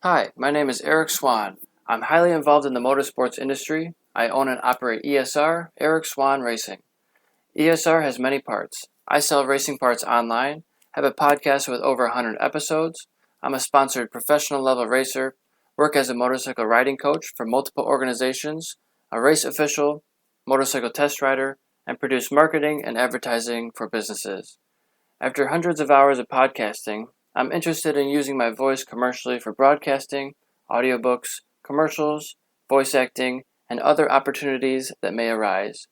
Hi, my name is Eric Swahn. I'm highly involved in the motorsports industry. I own and operate ESR, EricSwahnRacing. ESR has many parts. I sell racing parts online, have a podcast with over 100 episodes. I'm a sponsored professional level racer, work as a motorcycle riding coach for multiple organizations, a race official, motorcycle test rider, and produce marketing and advertising for businesses. After hundreds of hours of podcasting, I'm interested in using my voice commercially for broadcasting, audiobooks, commercials, voice acting, and other opportunities that may arise.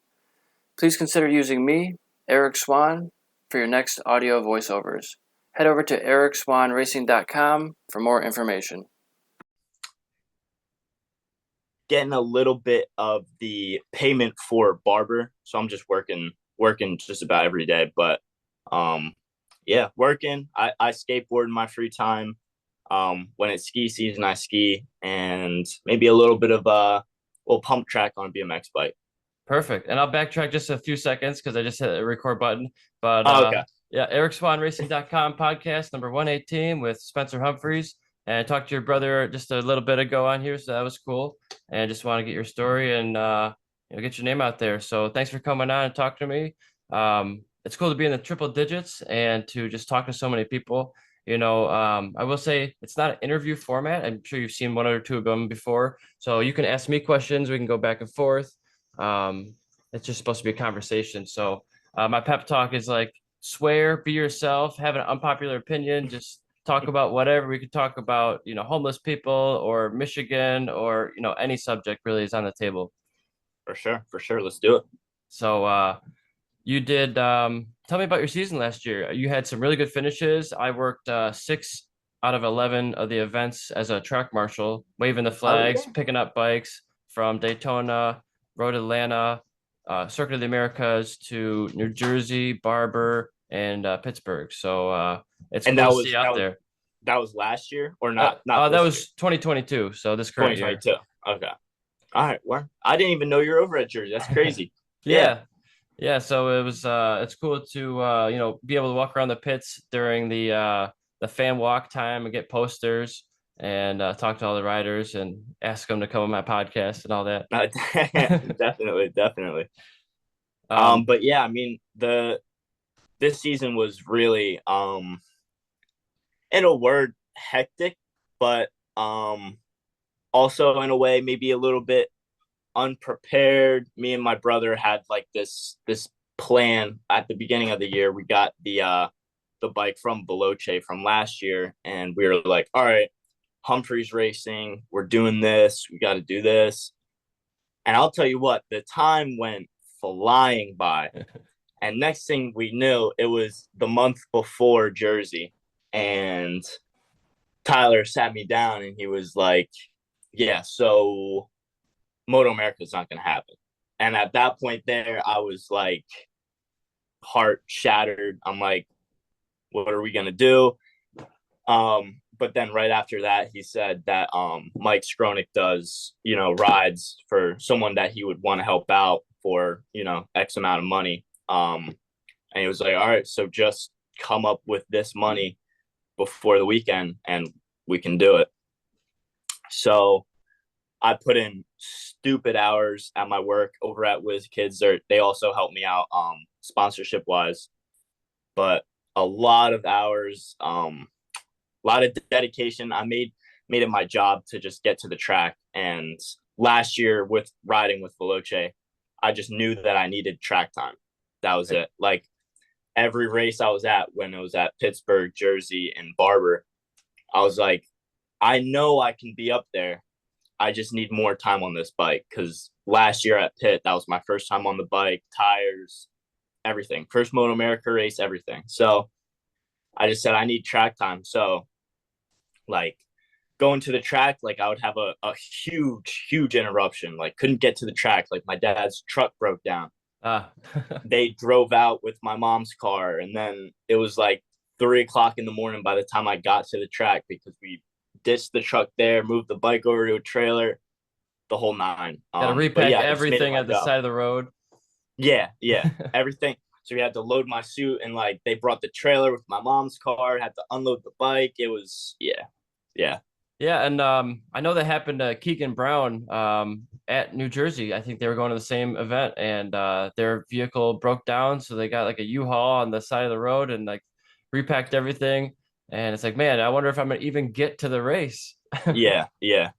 Please consider using me, Eric Swahn, for your next audio voiceovers. Head over to EricSwahnRacing.com for more information. Getting a little bit of the payment for barber, so I'm just working just about every day. But yeah, working. I skateboard in my free time. When it's ski season, I ski, and maybe a little bit of a little pump track on a BMX bike. Perfect. And I'll backtrack just a few seconds because I just hit the record button. But Oh, okay. yeah, EricSwahnRacing.com podcast number 118 with Spencer Humphreys. And I talked to your brother just a little bit ago on here, so that was cool. And I just want to get your story and get your name out there. So thanks for coming on and talking to me. It's cool to be in the triple digits and to just talk to so many people. I will say it's not an interview format. I'm sure you've seen one or two of them before. So you can ask me questions. We can go back and forth. Um, it's just supposed to be a conversation. So my pep talk is like swear, be yourself, have an unpopular opinion, just talk about whatever. We could talk about, homeless people or Michigan or, any subject really is on the table. For sure. Let's do it. So you did tell me about your season last year. You had some really good finishes. I worked 6 out of 11 of the events as a track marshal, waving the flags, picking up bikes from Daytona, Road Atlanta, Circuit of the Americas to New Jersey, Barber, and Pittsburgh. So it's And cool to see you out there. that was last year or not? Not that this was year. 2022. So this current year. 2022. Okay. All right. Well, I didn't even know you're over at Jersey. That's crazy. Yeah. Yeah, so it was it's cool to be able to walk around the pits during the fan walk time and get posters and talk to all the riders and ask them to come on my podcast and all that. Definitely. Um, But yeah, I mean this season was really in a word hectic, but also in a way maybe a little bit unprepared. Me and my brother had like this plan at the beginning of the year. We got the bike from Veloce from last year, and we were like, all right, Humphreys Racing, we're doing this. We got to do this. And I'll tell you what, the time went flying by. And next thing we knew, it was the month before Jersey. And Tyler sat me down and he was like, yeah, so Moto America is not going to happen. And at that point there, I was like, heart shattered. I'm like, what are we going to do? But then right after that, he said that Mike Skronik does, rides for someone that he would want to help out for, X amount of money. And he was like, all right, so just come up with this money before the weekend and we can do it. So I put in stupid hours at my work over at WizKids. They also help me out sponsorship wise, but a lot of hours, a lot of dedication. I made it my job to just get to the track. And last year with riding with Veloce, I just knew that I needed track time. That was it. Like every race I was at, when it was at Pittsburgh, Jersey, and Barber, I was like, I know I can be up there. I just need more time on this bike, because last year at Pitt, that was my first time on the bike, tires, everything. First Moto America race, everything. So I just said I need track time. So like going to the track, like I would have a huge interruption. Like couldn't get to the track. Like my dad's truck broke down. uh, They drove out with my mom's car, and then it was like 3 o'clock in the morning by the time I got to the track, because we ditched the truck there, moved the bike over to a trailer, the whole nine. Got to But repack yeah, I just made it everything my at the job. side of the road. Yeah, everything. So we had to load my suit, and like they brought the trailer with my mom's car, had to unload the bike. It was yeah. Yeah, and I know that happened to Keegan Brown at New Jersey. I think they were going to the same event, and their vehicle broke down, so they got like a U-Haul on the side of the road and like repacked everything. And it's like, man, I wonder if I'm gonna even get to the race. Yeah, yeah,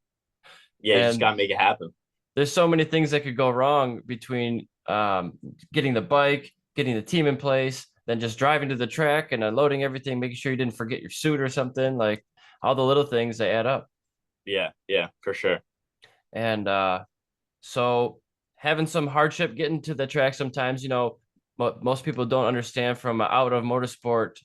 yeah. You just And gotta make it happen. there's so many things that could go wrong between getting the bike, getting the team in place, then just driving to the track and unloading everything, making sure you didn't forget your suit or something. Like all the little things they add up. Yeah, yeah, for sure. And so having some hardship getting to the track sometimes, most people don't understand from an out of motorsport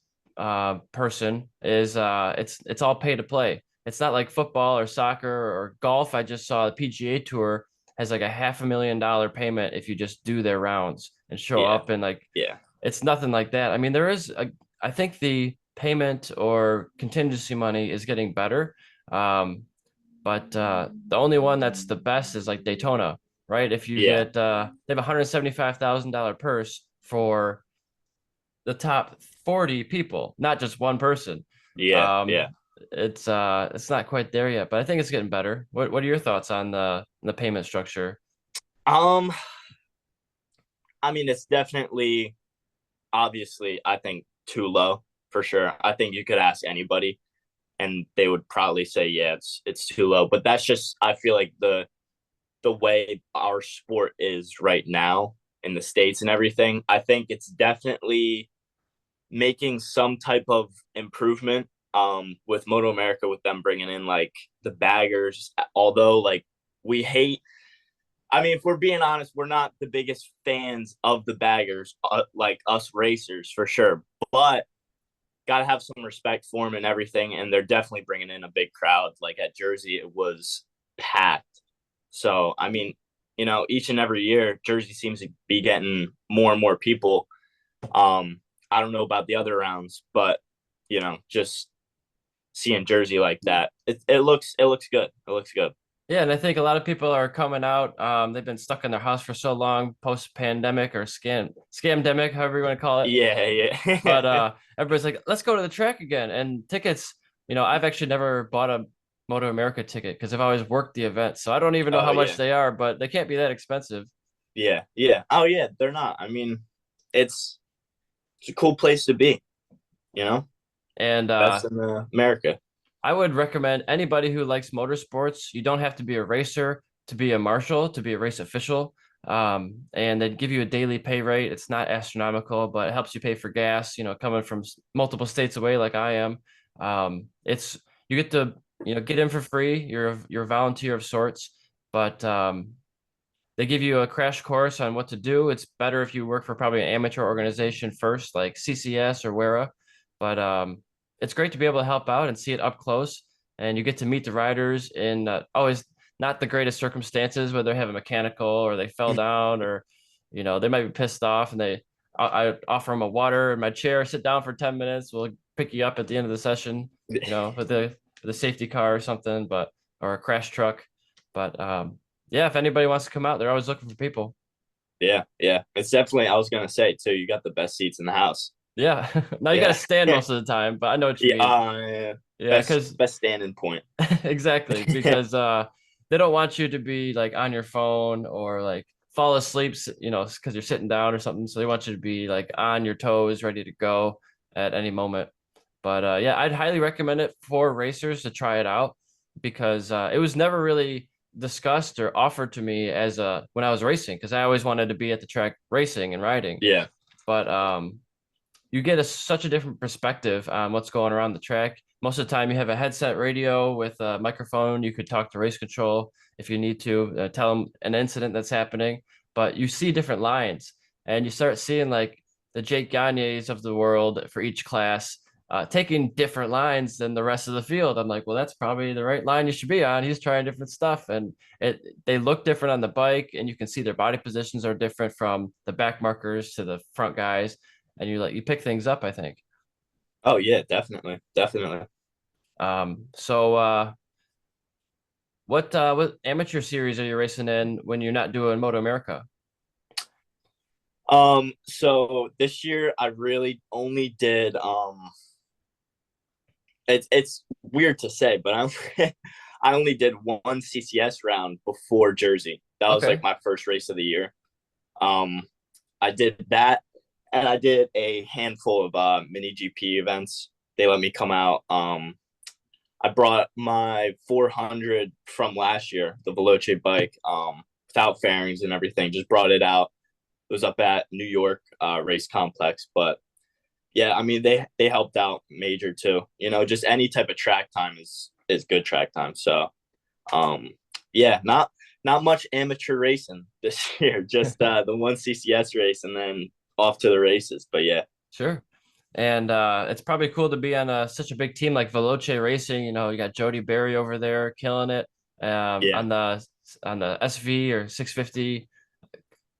person is it's all pay to play. It's not like football or soccer or golf. I just saw the PGA Tour has like a $500,000 payment if you just do their rounds and show Yeah, up, and like yeah, it's nothing like that. I mean, I think the payment or contingency money is getting better. But the only one that's the best is like Daytona, right? If you yeah, get they have a $175,000 purse for the top 40 people, not just one person. yeah, Um, yeah. it's not quite there yet, but I think it's getting better. What are your thoughts on the payment structure? Um, I mean, it's definitely, obviously, I think too low for sure. I think you could ask anybody, and they would probably say, yeah, it's too low. But that's just, I feel like the way our sport is right now in the States and everything. I think it's definitely making some type of improvement with Moto America, with them bringing in like the baggers, although like we hate, I mean, if we're being honest, we're not the biggest fans of the baggers, like us racers for sure, but gotta have some respect for them and everything. And they're definitely bringing in a big crowd. Like at Jersey, it was packed. So I mean, each and every year, Jersey seems to be getting more and more people. I don't know about the other rounds, but just seeing Jersey like that, it looks good. It looks good. Yeah, and I think a lot of people are coming out. They've been stuck in their house for so long, post pandemic or scamdemic, however you want to call it. Yeah, yeah, But everybody's like, let's go to the track again. And tickets, I've actually never bought a Moto America ticket because I've always worked the event. So I don't even know oh how much yeah, they are, but they can't be that expensive. yeah, yeah. Oh yeah, they're not. I mean, it's it's a cool place to be. You know, And best in America. I would recommend anybody who likes motorsports, you don't have to be a racer to be a marshal, to be a race official. And they give you a daily pay rate. It's not astronomical, but it helps you pay for gas, coming from multiple states away like I am. It's you get to, get in for free. You're a volunteer of sorts, but they give you a crash course on what to do. It's better if you work for probably an amateur organization first, like CCS or WERA. But it's great to be able to help out and see it up close. And you get to meet the riders in always not the greatest circumstances, whether they have a mechanical or they fell down or, they might be pissed off, and I offer them a water in my chair, sit down for 10 minutes. We'll pick you up at the end of the session, with the safety car or something, or a crash truck. But yeah, if anybody wants to come out, they're always looking for people. Yeah, yeah. It's definitely. I was gonna say too. You got the best seats in the house. Yeah. Now you got to Yeah, stand most of the time, but I know what you yeah. mean. Yeah. Yeah, Best because best standing point. exactly, because they don't want you to be like on your phone or like fall asleep, because you're sitting down or something. So they want you to be like on your toes, ready to go at any moment. But yeah, I'd highly recommend it for racers to try it out because it was never really discussed or offered to me as when I was racing, because I always wanted to be at the track racing and riding. Yeah, But you get such a different perspective on what's going around the track. Most of the time, you have a headset radio with a microphone. You could talk to race control if you need to, tell them an incident that's happening. But you see different lines, and you start seeing like the Jake Gagnes of the world for each class taking different lines than the rest of the field. I'm like, well, that's probably the right line you should be on. He's trying different stuff, and they look different on the bike, and you can see their body positions are different from the back markers to the front guys, and you pick things up, I think. oh yeah, definitely, definitely. So what amateur series are you racing in when you're not doing Moto America? So this year I really only did it's weird to say, but I only did one CCS round before Jersey. That was Okay. like my first race of the year. Um, I did that, and I did a handful of mini GP events. They let me come out. I brought my 400 from last year, the Veloce bike, without fairings and everything. Just brought it out. It was up at New York Race Complex, but yeah, I mean they helped out major too. Just any type of track time is good track time. So yeah, not much amateur racing this year. Just the one CCS race and then off to the races. But yeah. Sure. And it's probably cool to be on such a big team like Veloce Racing. You got Jody Berry over there killing it Yeah. on the SV or 650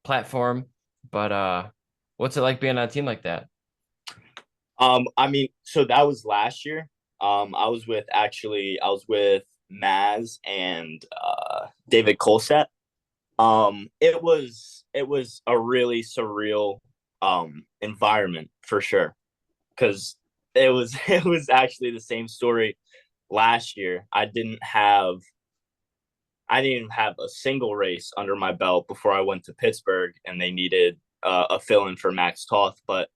platform. But what's it like being on a team like that? I mean, so that was last year. I was with Maz and David Colset. It was a really surreal environment for sure, because it was actually the same story last year. I didn't have a single race under my belt before I went to Pittsburgh, and they needed a fill-in for Max Toth. But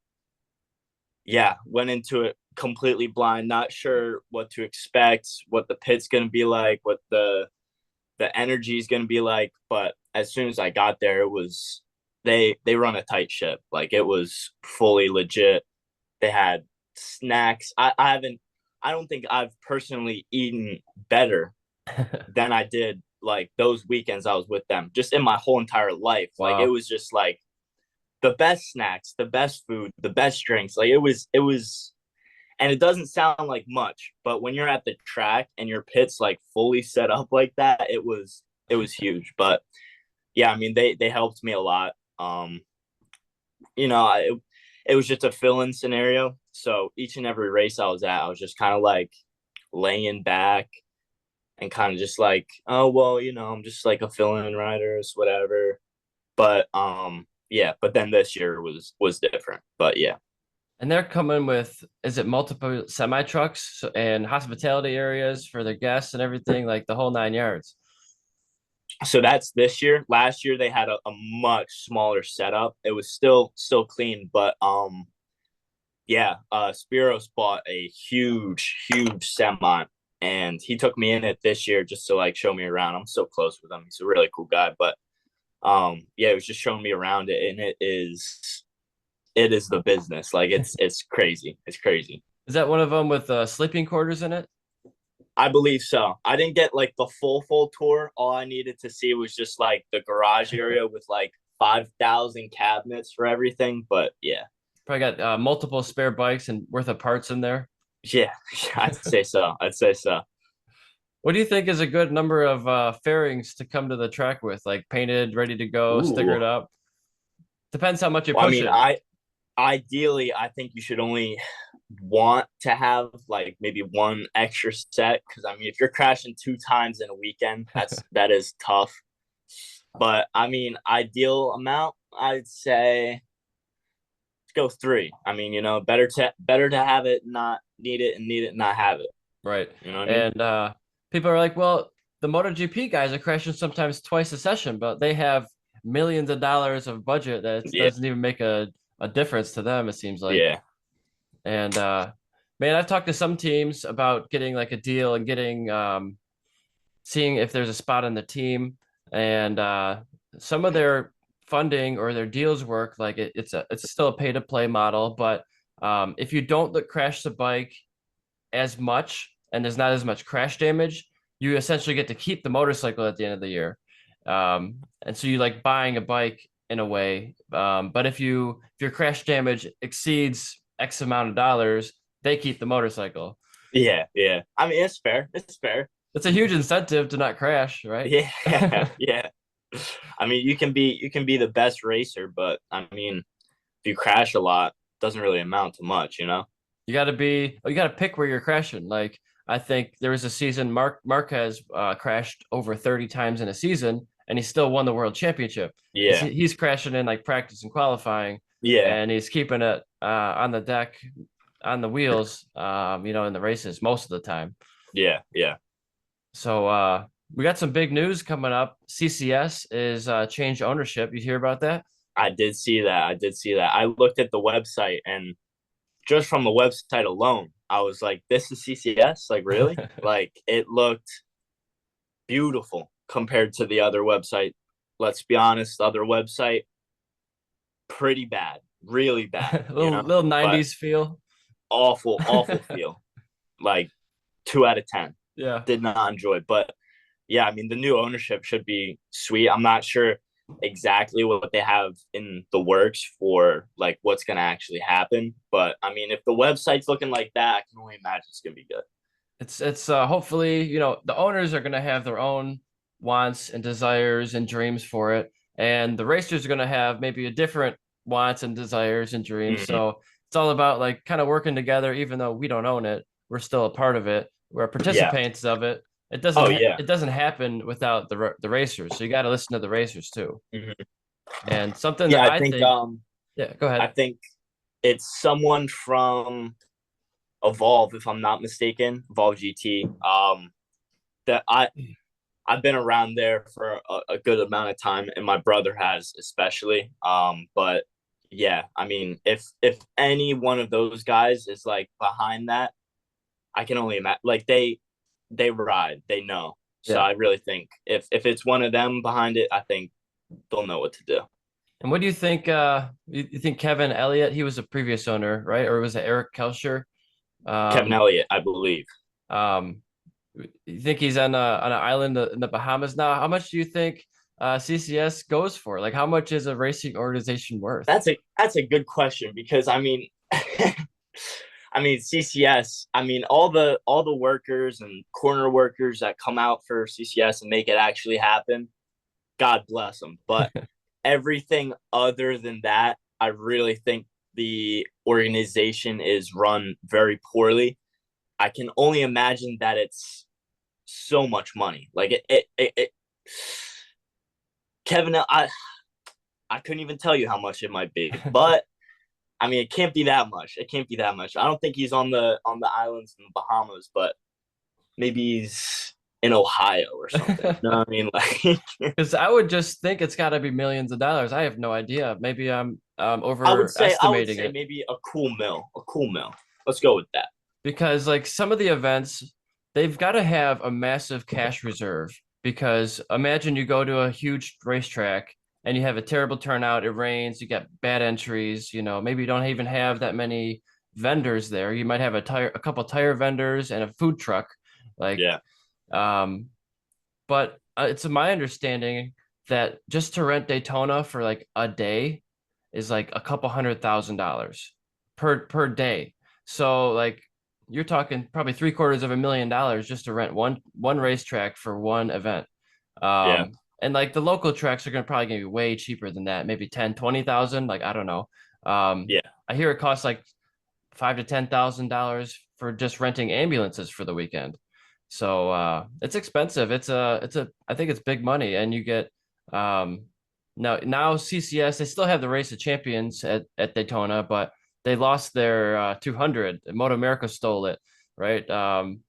yeah, went into it completely blind, not sure what to expect, what the pit's going to be like, what the energy is going to be like. But as soon as I got there, it was they run a tight ship. Like, it was fully legit. They had snacks. I don't think I've personally eaten better than I did like those weekends I was with them, just in my whole entire life. Like, it Wow. was just like the best snacks, the best food, the best drinks. Like, it was, and it doesn't sound like much, but when you're at the track and your pit's like fully set up like that, it was huge. But yeah, I mean, they helped me a lot. It was just a fill-in scenario. So each and every race I was at, I was just kind of like laying back and kind of just like, oh well, I'm just like a fill-in rider, it's whatever. But yeah, but then this year was different. But yeah. And they're coming with, is it multiple semi trucks and hospitality areas for their guests and everything, like the whole 9 yards? So that's this year. Last year they had a much smaller setup. It was still clean, but yeah, Spiros bought a huge semi, and he took me in it this year just to like show me around. I'm so close with him. He's a really cool guy. But yeah, he was just showing me around it, and it is the business. Like, it's crazy. It's crazy. Is that one of them with sleeping quarters in it? I believe so. I didn't get like the full tour. All I needed to see was just like the garage area with like 5,000 cabinets for everything. But yeah. Probably got multiple spare bikes and worth of parts in there. Yeah, I'd say so. I'd say so. What do you think is a good number of fairings to come to the track with? Like painted, ready to go, Ooh. stickered up? Depends how much you Well, I push mean, it. ideally, I think you should only want to have like maybe one extra set, because I mean, if you're crashing 2 times in a weekend, that is tough. But I mean, ideal amount, I'd say go 3. I mean, better to have it, not need it, and need it, not have it. Right. You know what I mean? And people are like, well, the MotoGP guys are crashing sometimes twice a session, but they have millions of dollars of budget that Yeah, doesn't even make a difference to them, it seems like. yeah, And man, I've talked to some teams about getting like a deal and getting seeing if there's a spot on the team. And some of their funding or their deals work like it's still a pay to play model, but if you don't crash the bike as much and there's not as much crash damage, you essentially get to keep the motorcycle at the end of the year. And so you like buying a bike in a way. But if your crash damage exceeds X amount of dollars, they keep the motorcycle. yeah. I mean, it's fair. It's fair. It's a huge incentive to not crash, right? Yeah, yeah. I mean, you can be the best racer, but I mean, if you crash a lot, it doesn't really amount to much, you know? You got to pick where you're crashing. Like I think there was a season Marquez crashed over 30 times in a season and he still won the world championship. Yeah, He's crashing in like practice and qualifying yeah, and he's keeping it on the deck on the wheels, in the races most of the time. Yeah, yeah. So we got some big news coming up. CCS is changed ownership. You hear about that? I did see that. I looked at the website, and just from the website alone, I was like, this is CCS? Like, really? Like, it looked beautiful compared to the other website. Let's be honest, the other website, pretty bad, really bad, little but 90s feel. awful feel. Like 2 out of 10. Yeah. Did not enjoy it. But yeah, I mean, the new ownership should be sweet. I'm not sure exactly what they have in the works for like what's going to actually happen. But I mean, if the website's looking like that, I can only imagine it's going to be good. It's hopefully, the owners are going to have their own wants and desires and dreams for it. And the racers are going to have maybe a different wants and desires and dreams. Mm-hmm. So it's all about like kind of working together, even though we don't own it. We're still a part of it. We're participants of it. It doesn't Oh, yeah. it doesn't happen without the racers. So you got to listen to the racers too. Mm-hmm. And something Yeah, that I think yeah, go ahead. I think it's someone from Evolve, if I'm not mistaken, Evolve GT. That I've been around there for a good amount of time, and my brother has especially. But yeah, I mean, if any one of those guys is like behind that, I can only imagine. Like they ride, they know. So Yeah. I really think if it's one of them behind it, I think they'll know what to do. And what do you think? You think Kevin Elliott? He was a previous owner, right? Or was it Eric Kelcher? Kevin Elliott, I believe. Um, you think he's on an island in the Bahamas now? How much do you think CCS goes for? Like, how much is a racing organization worth? That's a good question because I mean, I mean CCS. I mean all the workers and corner workers that come out for CCS and make it actually happen. God bless them. But everything other than that, I really think the organization is run very poorly. I can only imagine that it's so much money. Like it Kevin, I couldn't even tell you how much it might be, but I mean, it can't be that much. It can't be that much. I don't think he's on the islands in the Bahamas, but maybe he's in Ohio or something. You know what I mean? Like, because I would just think it's got to be millions of dollars. I have no idea. Maybe I'm I would say it. maybe a cool mill. Let's go with that. Because like some of the events, they've got to have a massive cash reserve. Because imagine you go to a huge racetrack and you have a terrible turnout. It rains. You get bad entries. Maybe you don't even have that many vendors there. You might have a couple tire vendors and a food truck. Like, Yeah. But it's my understanding that just to rent Daytona for like a day is like a couple $100,000 per day. So like you're talking probably $750,000 just to rent one racetrack for one event. Yeah. And like the local tracks are probably gonna be way cheaper than that, maybe 10-20,000. Like I don't know. Yeah. I hear it costs like $5,000 to $10,000 for just renting ambulances for the weekend. So it's expensive. I think it's big money, and you get now CCS, they still have the Race of Champions at Daytona, but they lost their 200. Moto America stole it, right? From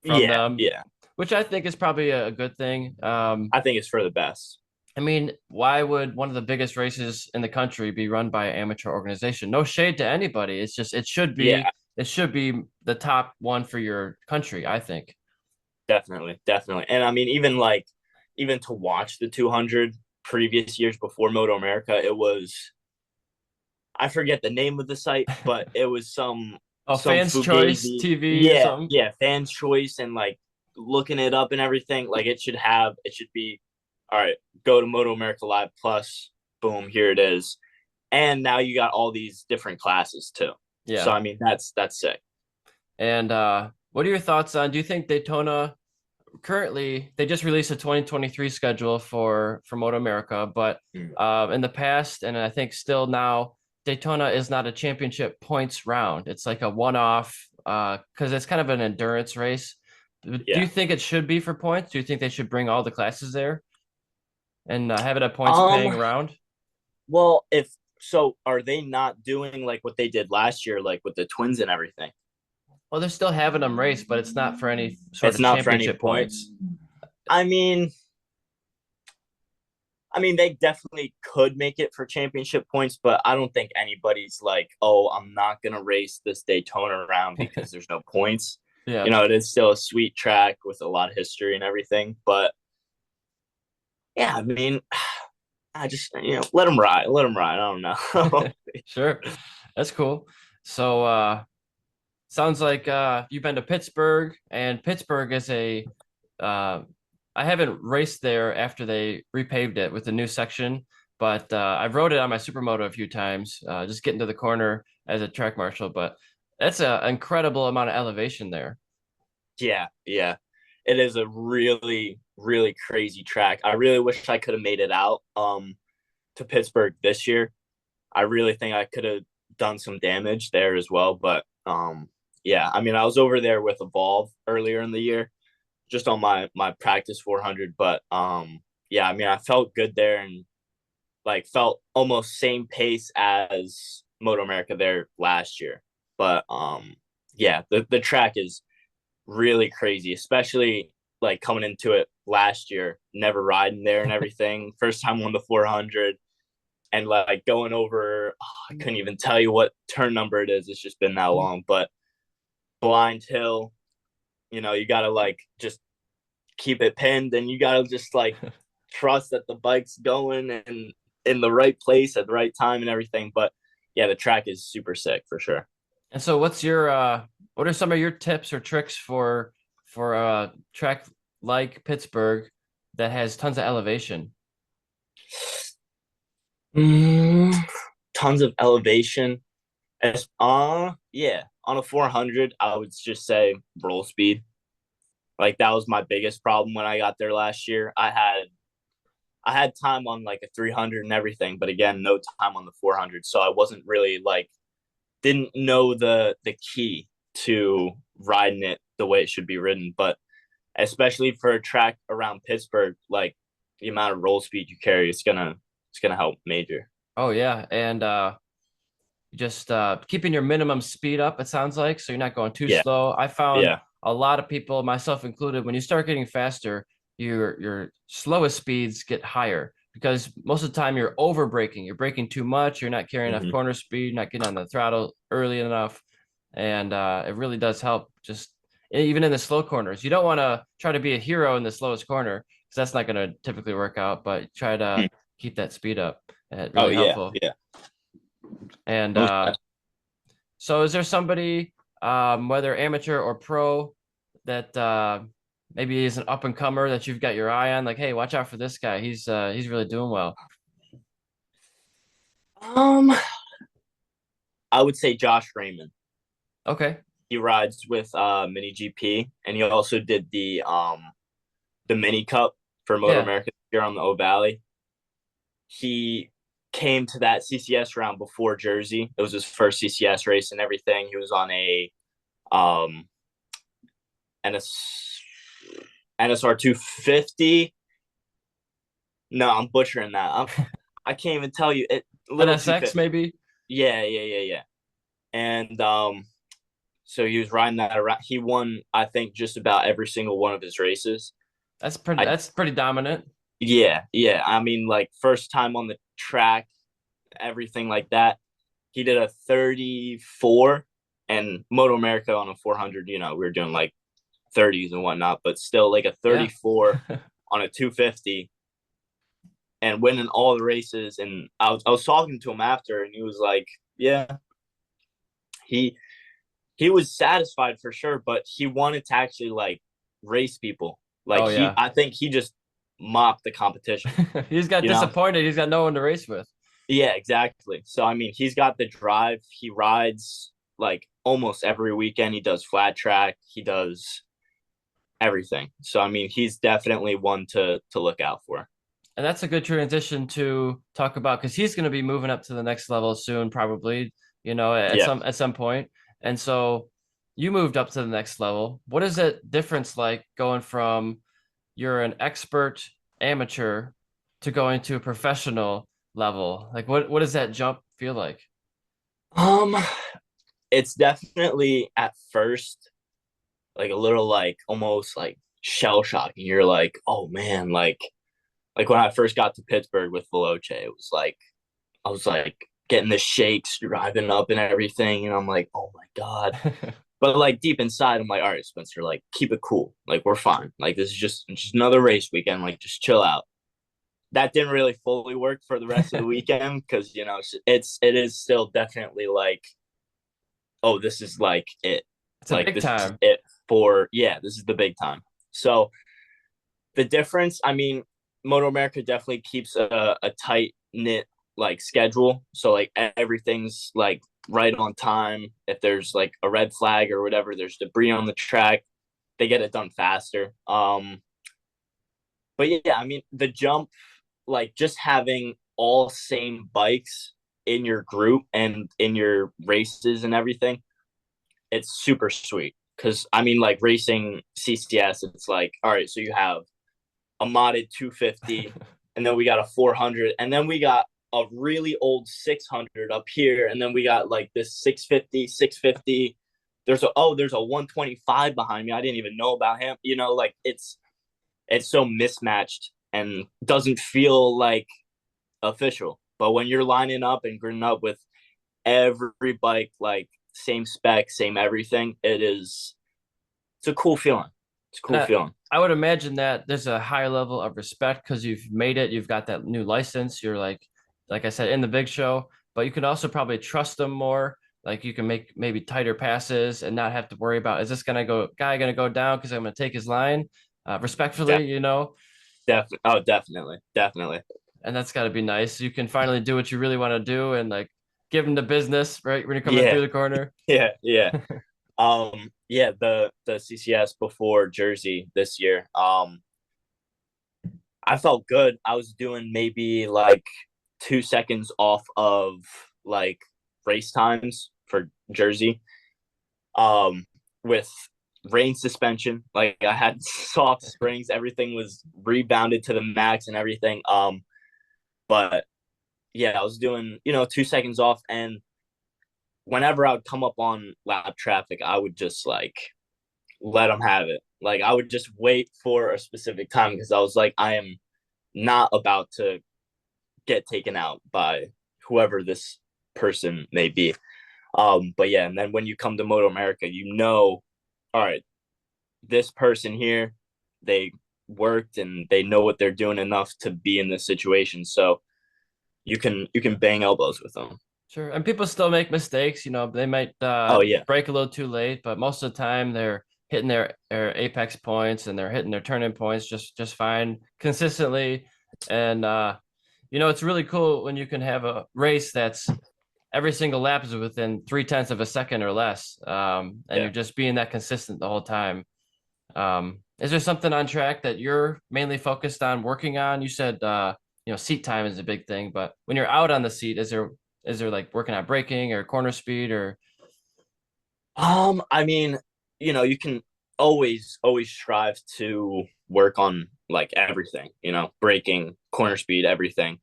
them, yeah. Which I think is probably a good thing. I think it's for the best. I mean, why would one of the biggest races in the country be run by an amateur organization? No shade to anybody. It's just it should be. Yeah. It should be the top one for your country, I think. Definitely. And I mean, even to watch the 200 previous years before Moto America, it was, I forget the name of the site, but it was some Fans Fugazi. Choice TV or something. Yeah, Fans Choice, and like looking it up and everything. Like it should be, all right, go to Moto America Live Plus, boom, here it is. And now you got all these different classes too. Yeah. So I mean that's sick. And what are your thoughts on, do you think Daytona, currently they just released a 2023 schedule for Moto America, but in the past, and I think still now, Daytona is not a championship points round. It's like a one-off because it's kind of an endurance race. Yeah. Do you think it should be for points? Do you think they should bring all the classes there and have it a points paying round? Well, if So are they not doing like what they did last year, like with the twins and everything? Well, they're still having them race, but it's not for any sort It's of not for any championship points. points. I mean, they definitely could make it for championship points, but I don't think anybody's like, oh, I'm not gonna race this Daytona round because there's no points. Yeah. It is still a sweet track with a lot of history and everything. But yeah, I just let them ride. Let them ride. I don't know. Sure. That's cool. So sounds like you've been to Pittsburgh, and Pittsburgh is uh I haven't raced there after they repaved it with the new section, but I've rode it on my supermoto a few times, just getting to the corner as a track marshal. But that's an incredible amount of elevation there. Yeah, yeah. It is a really, really crazy track. I really wish I could have made it out to Pittsburgh this year. I really think I could have done some damage there as well. But yeah, I was over there with Evolve earlier in the year, just on my practice 400. But yeah, I felt good there and like felt almost same pace as Moto America there last year. But yeah, the track is really crazy, especially like coming into it last year, never riding there and everything. First time on the 400 and like going over, I couldn't even tell you what turn number it is. It's just been that long, but blind hill, you got to like just keep it pinned and you got to just like trust that the bike's going and in the right place at the right time and everything. But yeah, the track is super sick for sure. And so what are some of your tips or tricks for a track like Pittsburgh that has tons of elevation? Tons of elevation. Yeah, on a 400, I would just say roll speed. Like that was my biggest problem when I got there last year. I had time on like a 300 and everything, but again, no time on the 400. So I wasn't really like didn't know the key to riding it the way it should be ridden. But especially for a track around Pittsburgh, like the amount of roll speed you carry, it's gonna help major. Oh yeah, and just keeping your minimum speed up, it sounds like, so you're not going too Yeah, slow. I found yeah, a lot of people, myself included, when you start getting faster, your slowest speeds get higher because most of the time you're over braking. You're braking too much. You're not carrying enough hmm corner speed, not getting on the throttle early enough, and it really does help. Just even in the slow corners, you don't want to try to be a hero in the slowest corner because that's not going to typically work out. But try to keep that speed up. Oh Really yeah, helpful. yeah. And Most so is there somebody, whether amateur or pro, that maybe is an up and comer that you've got your eye on? Like, hey, watch out for this guy. He's really doing well. I would say Josh Raymond. Okay. He rides with Mini GP, and he also did the Mini Cup for Moto Yeah. America here on the O Valley. He came to that CCS round before Jersey. It was his first CCS race and everything. He was on a NSR 250. No, I'm butchering that. I can't even tell you it. Little NSX maybe. Yeah. And so he was riding that around. He won, I think, just about every single one of his races. That's pretty dominant. Yeah. Like first time on the track, everything like that. He did a 34 and Moto America on a 400, we were doing like 30s and whatnot, but still like a 34 on a 250 and winning all the races. And I was talking to him after and he was like, yeah, he was satisfied for sure, but he wanted to actually like race people. Like I think he just mopped the competition. He's got disappointed. He's got no one to race with. Yeah, exactly. So, he's got the drive. He rides like almost every weekend. He does flat track. He does everything. So, he's definitely one to look out for. And that's a good transition to talk about because he's going to be moving up to the next level soon, probably, at some point. And so you moved up to the next level. What is it difference like going from you're an expert amateur to going to a professional level? Like what does that jump feel like? Um, it's definitely at first like a little like almost like shell shocking. You're like, oh man, like when I first got to Pittsburgh with Veloce, it was like I was like getting the shakes driving up and everything, and I'm like, oh my god. But like deep inside, I'm like, all right, Spencer, like keep it cool, like we're fine. Like this is just another race weekend, like just chill out. That didn't really fully work for the rest of the weekend because it is still definitely like, oh, this is like it, It's a like big this is time. it for this is the big time. So the difference, I mean, Moto America definitely keeps a tight knit like schedule. So like everything's like right on time. If there's like a red flag or whatever, there's debris on the track, they get it done faster. But yeah, I mean the jump, like just having all same bikes in your group and in your races and everything, it's super sweet. Cause I mean, like racing CCS, it's like, all right, so you have a modded 250, and then we got a 400, and then we got a really old 600 up here, and then we got like this 650. There's a 125 behind me. I didn't even know about him. Like it's so mismatched and doesn't feel like official. But when you're lining up and grinning up with every bike, like same spec, same everything, it's a cool feeling. It's a cool feeling. I would imagine that there's a high level of respect because you've made it. You've got that new license. You're like I said, in the big show, but you can also probably trust them more. Like you can make maybe tighter passes and not have to worry about, is this guy gonna go down because I'm gonna take his line, respectfully, Definitely. and that's got to be nice. You can finally do what you really want to do and like give them the business right when you're coming Yeah, through the corner. yeah. The CCS before Jersey this year. I felt good. I was doing maybe like 2 seconds off of like race times for Jersey. With rain suspension, like I had soft springs, everything was rebounded to the max and everything. But yeah, I was doing 2 seconds off, and whenever I would come up on lap traffic, I would just like let them have it. Like I would just wait for a specific time because I was like, I am not about to get taken out by whoever this person may be. But yeah, and then when you come to Moto America, all right, this person here, they worked and they know what they're doing enough to be in this situation. So you can bang elbows with them. Sure. And people still make mistakes, they might Oh yeah, break a little too late, but most of the time they're hitting their apex points and they're hitting their turning points just fine consistently. And it's really cool when you can have a race that's every single lap is within 0.3 of a second or less. And yeah. you're just being that consistent the whole time. Is there something on track that you're mainly focused on working on? You said seat time is a big thing, but when you're out on the seat, is there like working on braking or corner speed or I mean, you can always strive to work on like everything, braking, corner speed, everything.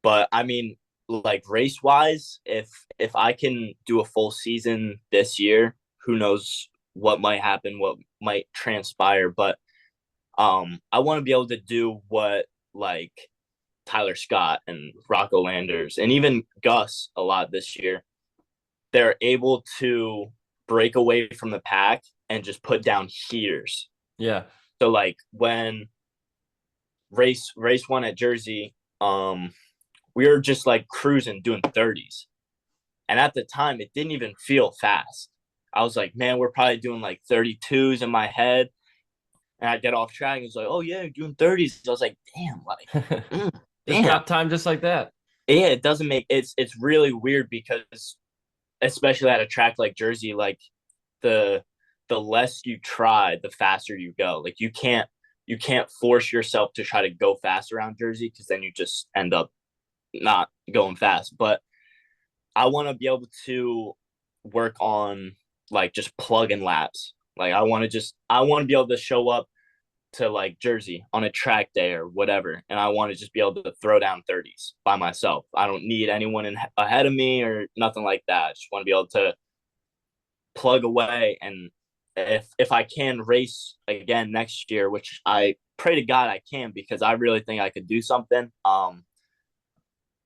But I mean, like race wise, if I can do a full season this year, who knows what might happen, what might transpire. But I want to be able to do what like Tyler Scott and Rocco Landers and even Gus a lot this year. They're able to break away from the pack and just put down heaters. yeah. So like when race one at Jersey, we were just like cruising doing 30s. And at the time it didn't even feel fast. I was like, man, we're probably doing like 32s in my head. And I get off track and it's like, oh yeah, you're doing 30s. So I was like, damn, Just damn. drop time just like that. Yeah, it doesn't make it's really weird because especially at a track like Jersey, like the less you try, the faster you go. Like you can't force yourself to try to go fast around Jersey because then you just end up not going fast. But I want to be able to work on like just plug in laps. Like I want to be able to show up to like Jersey on a track day or whatever, and I want to just be able to throw down 30s by myself. I don't need anyone ahead of me or nothing like that. I just want to be able to plug away, and if I can race again next year, which I pray to God I can, because I really think I could do something.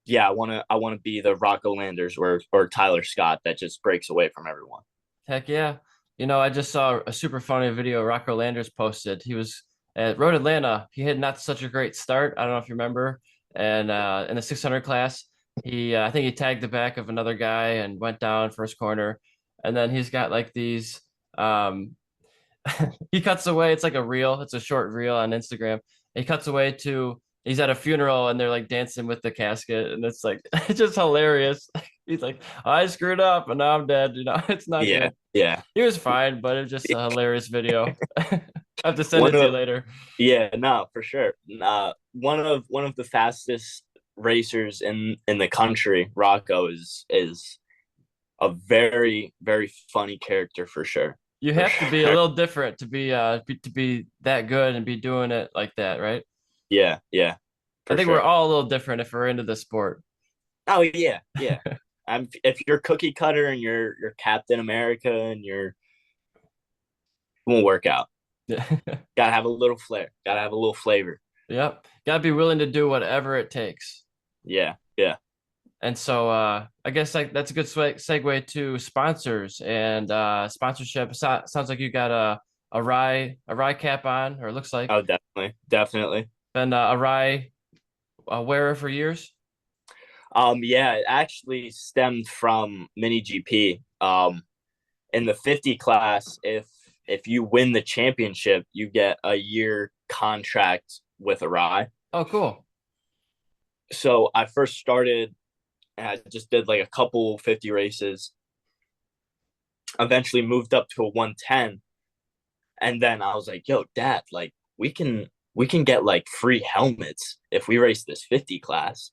Yeah, I want to be the Rocco Landers or Tyler Scott that just breaks away from everyone. Heck yeah. I just saw a super funny video Rocco Landers posted. He was at Road Atlanta. He had not such a great start. I don't know if you remember. And in the 600 class, I think he tagged the back of another guy and went down first corner. And then he's got like these, he cuts away. It's like a reel. It's a short reel on Instagram. He cuts away to, he's at a funeral and they're like dancing with the casket. And it's like, it's just hilarious. He's like, I screwed up and now I'm dead. It's not Yeah, good. yeah. He was fine, but it's just a hilarious video. I have to send it to you later. Yeah, no, for sure. One of the fastest racers in the country, Rocco, is a very, very funny character for sure. You For have to be a sure. little different to be that good and be doing it like that, right? Yeah, yeah. I For think we're sure. all a little different if we're into the sport. Oh yeah, yeah. If you're cookie cutter and you're Captain America and it won't work out. Yeah. Gotta have a little flair. Gotta have a little flavor. Yep. Gotta be willing to do whatever it takes. Yeah, yeah. And so I guess like that's a good segue to sponsors and sponsorship. Sounds like you got a rye cap on, or it looks like. Oh, definitely, definitely. Been a rye wearer for years. Yeah, it actually stemmed from mini GP. In the 50 class, if you win the championship, you get a year contract with a rye. Oh, cool. So I first started, and I just did like a couple 50 races. Eventually moved up to a 110, and then I was like, "Yo, Dad, like we can get like free helmets if we race this 50 class."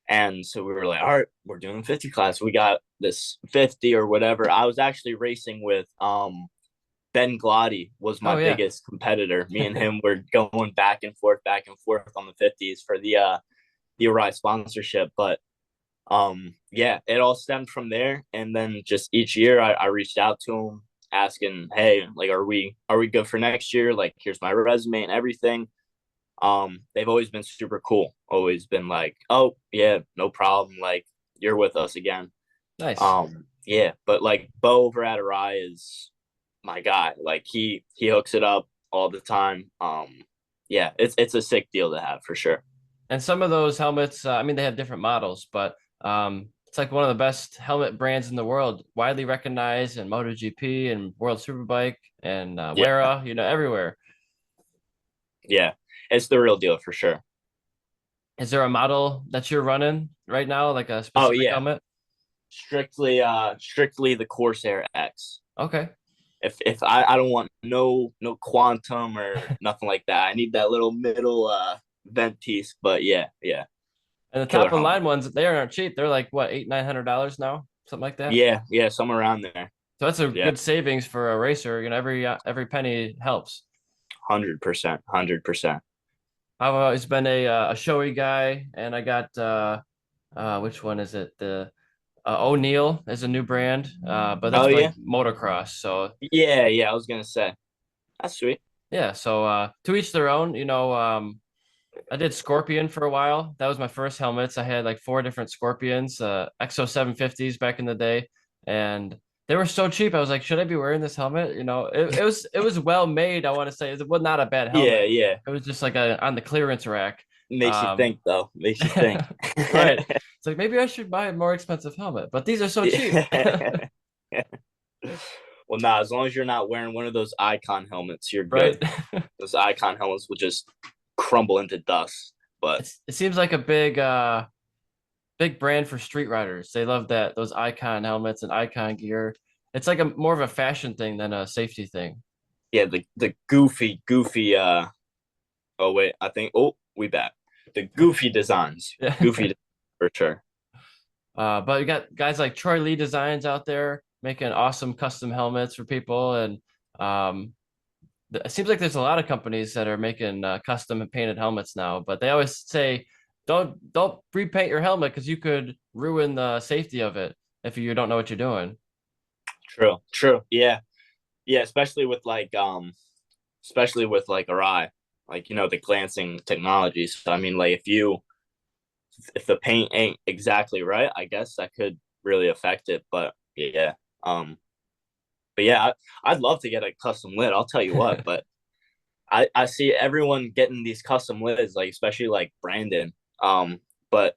And so we were like, all right, we're doing 50 class. We got this 50 or whatever. I was actually racing with Ben Glotty was my Oh yeah. biggest competitor. Me and him were going back and forth on the 50s for the Arai sponsorship. But yeah, it all stemmed from there. And then just each year I reached out to him asking, hey, like, are we good for next year? Like, here's my resume and everything. They've always been super cool. Always been like, oh yeah, no problem. Like, you're with us again. Nice. Yeah, but like Bo over at Arai is my guy. Like he hooks it up all the time. Yeah, it's a sick deal to have for sure. And some of those helmets, I mean, they have different models, but it's like one of the best helmet brands in the world, widely recognized in MotoGP and World Superbike and Yeah. Wera, everywhere. Yeah, it's the real deal for sure. Is there a model that you're running right now, like a Oh specific yeah, helmet? strictly the Corsair X. Okay. If I don't want no quantum or nothing like that. I need that little middle vent piece. But yeah. And the Killer top of the helmet. line ones, they aren't cheap. They're like what, $800-900 now, something like that. Yeah, somewhere around there. So that's a Yeah. good savings for a racer. Every penny helps. 100%. I've always been a showy guy, and I got which one is it? The O'Neill is a new brand, but that's Oh for, yeah, like motocross. So yeah. I was gonna say that's sweet. yeah, so to each their own. I did Scorpion for a while. That was my first helmets. I had like 4 different Scorpions, XO 750s back in the day, and they were so cheap. I was like, should I be wearing this helmet? It was well made. I want to say it was not a bad helmet. Yeah. It was just like on the clearance rack. Makes you think though. Makes you think. Right. It's like maybe I should buy a more expensive helmet, but these are so cheap. Yeah. Well, nah. As long as you're not wearing one of those Icon helmets, you're Right. good. Those Icon helmets will just crumble into dust. But It seems like a big brand for street riders. They love those Icon helmets and Icon gear. It's like a more of a fashion thing than a safety thing. yeah, the goofy. Oh wait, I think. Oh, we back. The goofy designs. Yeah. Goofy for sure. But you got guys like Troy Lee Designs out there making awesome custom helmets for people, and it seems like there's a lot of companies that are making custom and painted helmets now, but they always say don't repaint your helmet because you could ruin the safety of it if you don't know what you're doing. True. Yeah. Yeah, especially with like Arai, like the glancing technology. So I mean, like if the paint ain't exactly right, I guess that could really affect it. But yeah, I'd love to get a custom lid. I'll tell you what, but I see everyone getting these custom lids, like especially like Brandon. But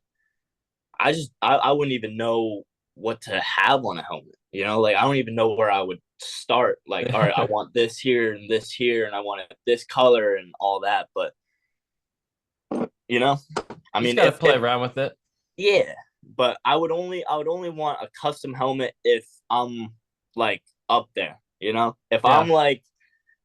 I wouldn't even know what to have on a helmet. Like I don't even know where I would start. Like, all right, I want this here, and I want it this color and all that. But I You just mean, got to if play around with it. yeah, but I would only want a custom helmet if I'm like up there. If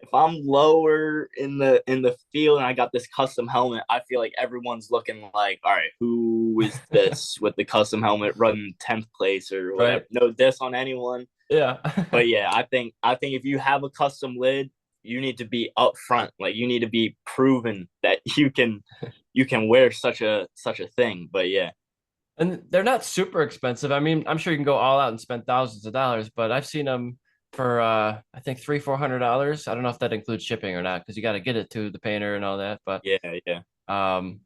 if I'm lower in the field and I got this custom helmet, I feel like everyone's looking like, all right, who is this with the custom helmet running 10th place or whatever? Right. No diss on anyone, Yeah. but yeah, I think if you have a custom lid, you need to be up front. Like you need to be proven that you can wear such a thing. But yeah, And they're not super expensive. I mean, I'm sure you can go all out and spend thousands of dollars, but I've seen them for I think $300-400. I don't know if that includes shipping or not because you got to get it to the painter and all that. But yeah. um,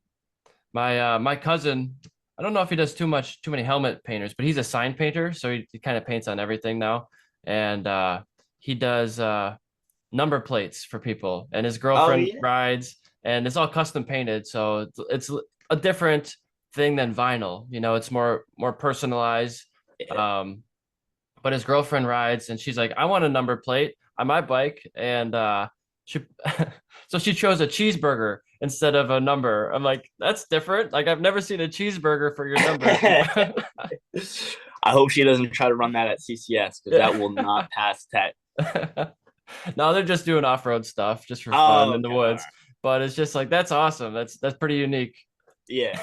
my cousin, I don't know if he does too many helmet painters, but he's a sign painter, so he kind of paints on everything now, and he does number plates for people, and his Oh girlfriend yeah, rides, and it's all custom painted, so it's a different thing than vinyl. It's more personalized. yeah. Um, but his girlfriend rides, and she's like, I want a number plate on my bike, and she so she chose a cheeseburger instead of a number. I'm like, that's different. Like I've never seen a cheeseburger for your number. I hope she doesn't try to run that at CCS because that will not pass tech. No, they're just doing off-road stuff just for fun Oh, in the okay, all woods. right. But it's just like that's awesome. That's pretty unique. Yeah.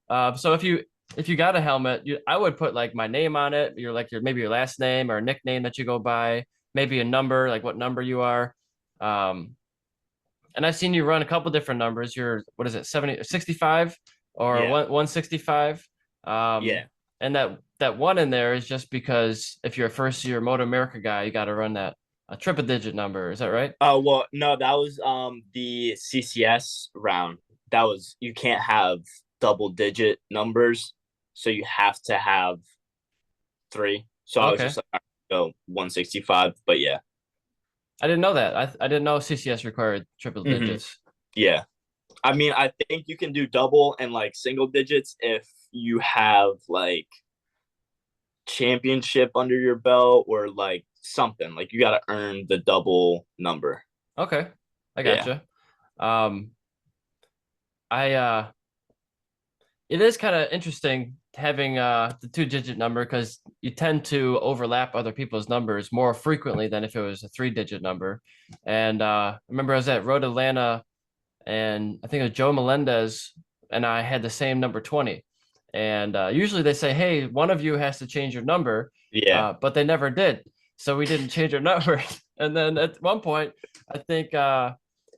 So if you got a helmet, I would put like my name on it, maybe your last name or a nickname that you go by, maybe a number, like what number you are. Um, and I've seen you run a couple different numbers. You're what is it, 70, 65 or Yeah, 165? yeah. And that one in there is just because if you're a first year Moto America guy, you got to run that a triple digit number. Is that right? Oh well, no, that was the CCS round. That was you can't have double digit numbers, so you have to have three. So I was Okay. just like, go 165. But yeah, I didn't know that. I didn't know CCS required triple hmm digits. yeah. I mean, I think you can do double and like single digits if you have like championship under your belt or like something. Like you got to earn the double number. Okay. I Yeah. gotcha. Um, I it is kind of interesting having the two-digit number because you tend to overlap other people's numbers more frequently than if it was a three-digit number. And I remember I was at Road Atlanta, and I think it was Joe Melendez, and I had the same number 20. And usually they say, hey, one of you has to change your number, Yeah. but they never did. So we didn't change our numbers. And then at one point, I think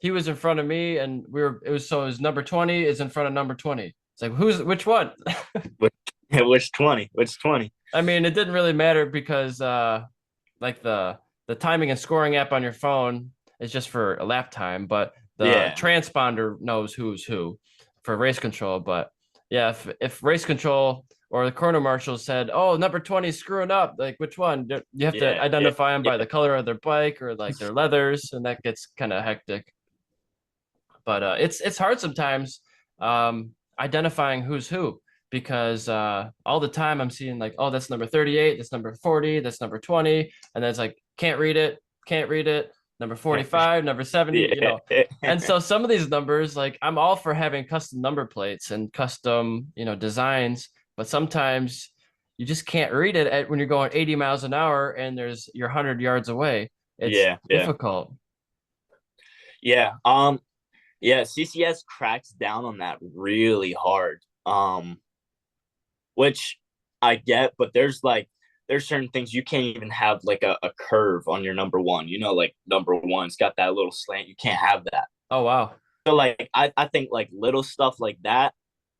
he was in front of me, and his number 20 is in front of number 20. It's like, which one? Which 20? Which 20? I mean, it didn't really matter because like the timing and scoring app on your phone is just for a lap time, but the Yeah. transponder knows who's who for race control. But yeah, if race control or the corner marshal said, "Oh, number 20 is screwing up," like which one? You have to Yeah. Yeah. identify them by Yeah. the color of their bike or like their leathers, and that gets kind of hectic. But it's hard sometimes identifying who's who because all the time I'm seeing like, oh, that's number 38, that's number 40, that's number 20, and then it's like can't read it, number 45, number 70, Yeah. and so some of these numbers, like I'm all for having custom number plates and custom designs, but sometimes you just can't read it when you're going 80 miles an hour and you're 100 yards away. It's Yeah. Yeah. difficult. Yeah. Yeah, CCS cracks down on that really hard. Which I get, but there's like there's certain things you can't even have like a curve on your number one. You know, like number one's got that little slant. You can't have that. Oh wow. So like I think like little stuff like that,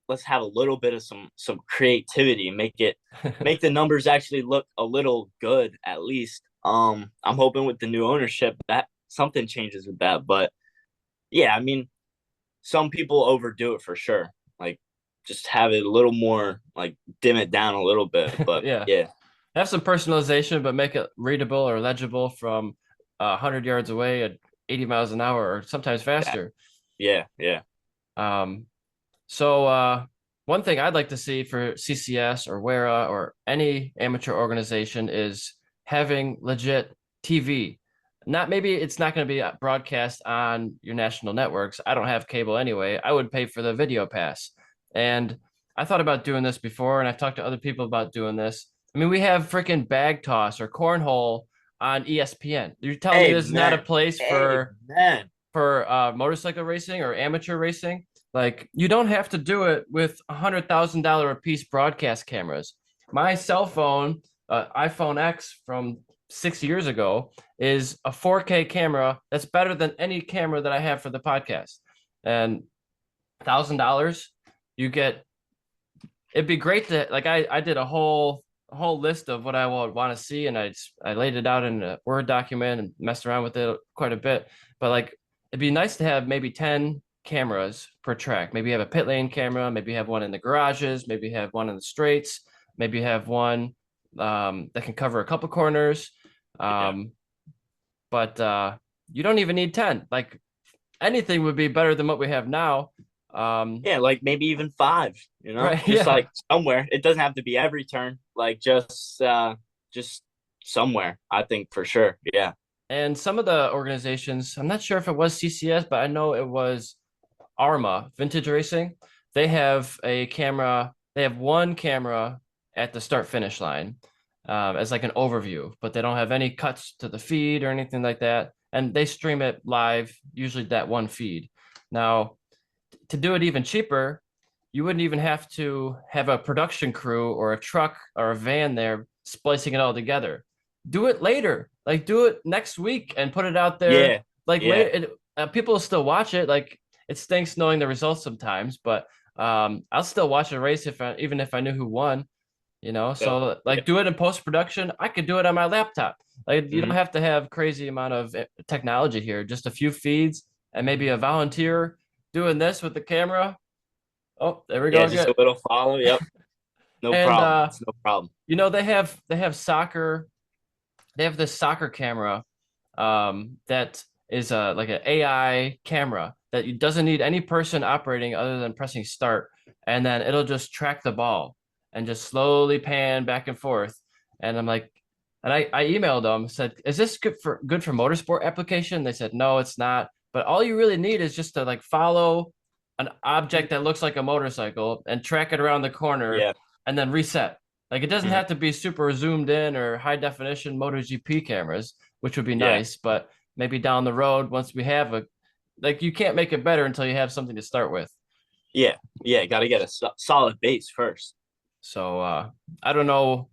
let's have a little bit of some creativity and make the numbers actually look a little good at least. I'm hoping with the new ownership that something changes with that. But yeah, I mean, some people overdo it for sure. Like just have it a little more, like dim it down a little bit. But Yeah. yeah, Have some personalization, but make it readable or legible from 100 yards away at 80 miles an hour or sometimes faster. yeah. Um, so one thing I'd like to see for CCS or WERA or any amateur organization is having legit TV. Not maybe it's not going to be broadcast on your national networks. I don't have cable anyway. I would pay for the video pass. And I thought about doing this before, and I've talked to other people about doing this. I mean, we have freaking bag toss or cornhole on ESPN. You're telling me this is not a place for motorcycle racing or amateur racing? Like, you don't have to do it with $100,000 a piece broadcast cameras. My cell phone, iPhone X from 6 years ago, is a 4K camera that's better than any camera that I have for the podcast. And $1,000, you get. It'd be great to like. I did a whole list of what I would want to see, and I laid it out in a Word document and messed around with it quite a bit. But like, it'd be nice to have maybe 10 cameras per track. Maybe you have a pit lane camera, maybe you have one in the garages, maybe you have one in the straights, maybe you have one that can cover a couple corners. But you don't even need 10. Like, anything would be better than what we have now. Yeah, like maybe even 5, you know, right, just like somewhere. It doesn't have to be every turn, like just somewhere, I think for sure. Yeah. And some of the organizations, I'm not sure if it was CCS, but I know it was Arma Vintage Racing. They have a camera. They have one camera at the start finish line as like an overview, but they don't have any cuts to the feed or anything like that. And they stream it live, usually that one feed. Now, to do it even cheaper, you wouldn't even have to have a production crew or a truck or a van there splicing it all together. Do it later, like do it next week and put it out there. Yeah. Like later, people will still watch it. Like, it stinks knowing the results sometimes, but I'll still watch a race even if I knew who won. You know, so like do it in post production. I could do it on my laptop. Like, you don't have to have crazy amount of technology here. Just a few feeds and maybe a volunteer doing this with the camera. Oh, there we go. Yeah, just a little follow. Yep. No problem. It's no problem. You know, they have soccer. They have this soccer camera that is like an AI camera that doesn't need any person operating other than pressing start, and then it'll just track the ball and just slowly pan back and forth. And I'm like, and I emailed them, said, is this good for motorsport application? They said, no, it's not. But all you really need is just to like follow an object that looks like a motorcycle and track it around the corner and then reset. Like, it doesn't have to be super zoomed in or high definition MotoGP cameras, which would be nice, but maybe down the road, once we have like, you can't make it better until you have something to start with. Yeah. Got to get a solid base first. So I don't know.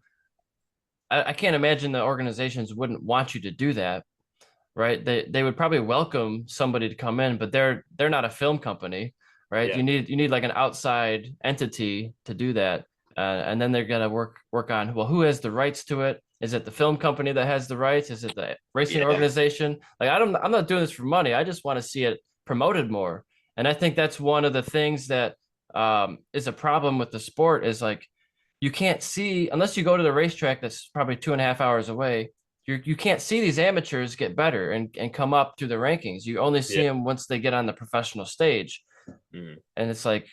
I can't imagine the organizations wouldn't want you to do that, right? They would probably welcome somebody to come in, but they're not a film company, right? Yeah. You need like an outside entity to do that, and then they're gonna work on, well, who has the rights to it? Is it the film company that has the rights? Is it the racing organization? Like, I'm not doing this for money. I just want to see it promoted more, and I think that's one of the things that is a problem with the sport is like, you can't see unless you go to the racetrack that's probably 2.5 hours away. You can't see these amateurs get better and come up through the rankings. You only see them once they get on the professional stage. And it's like,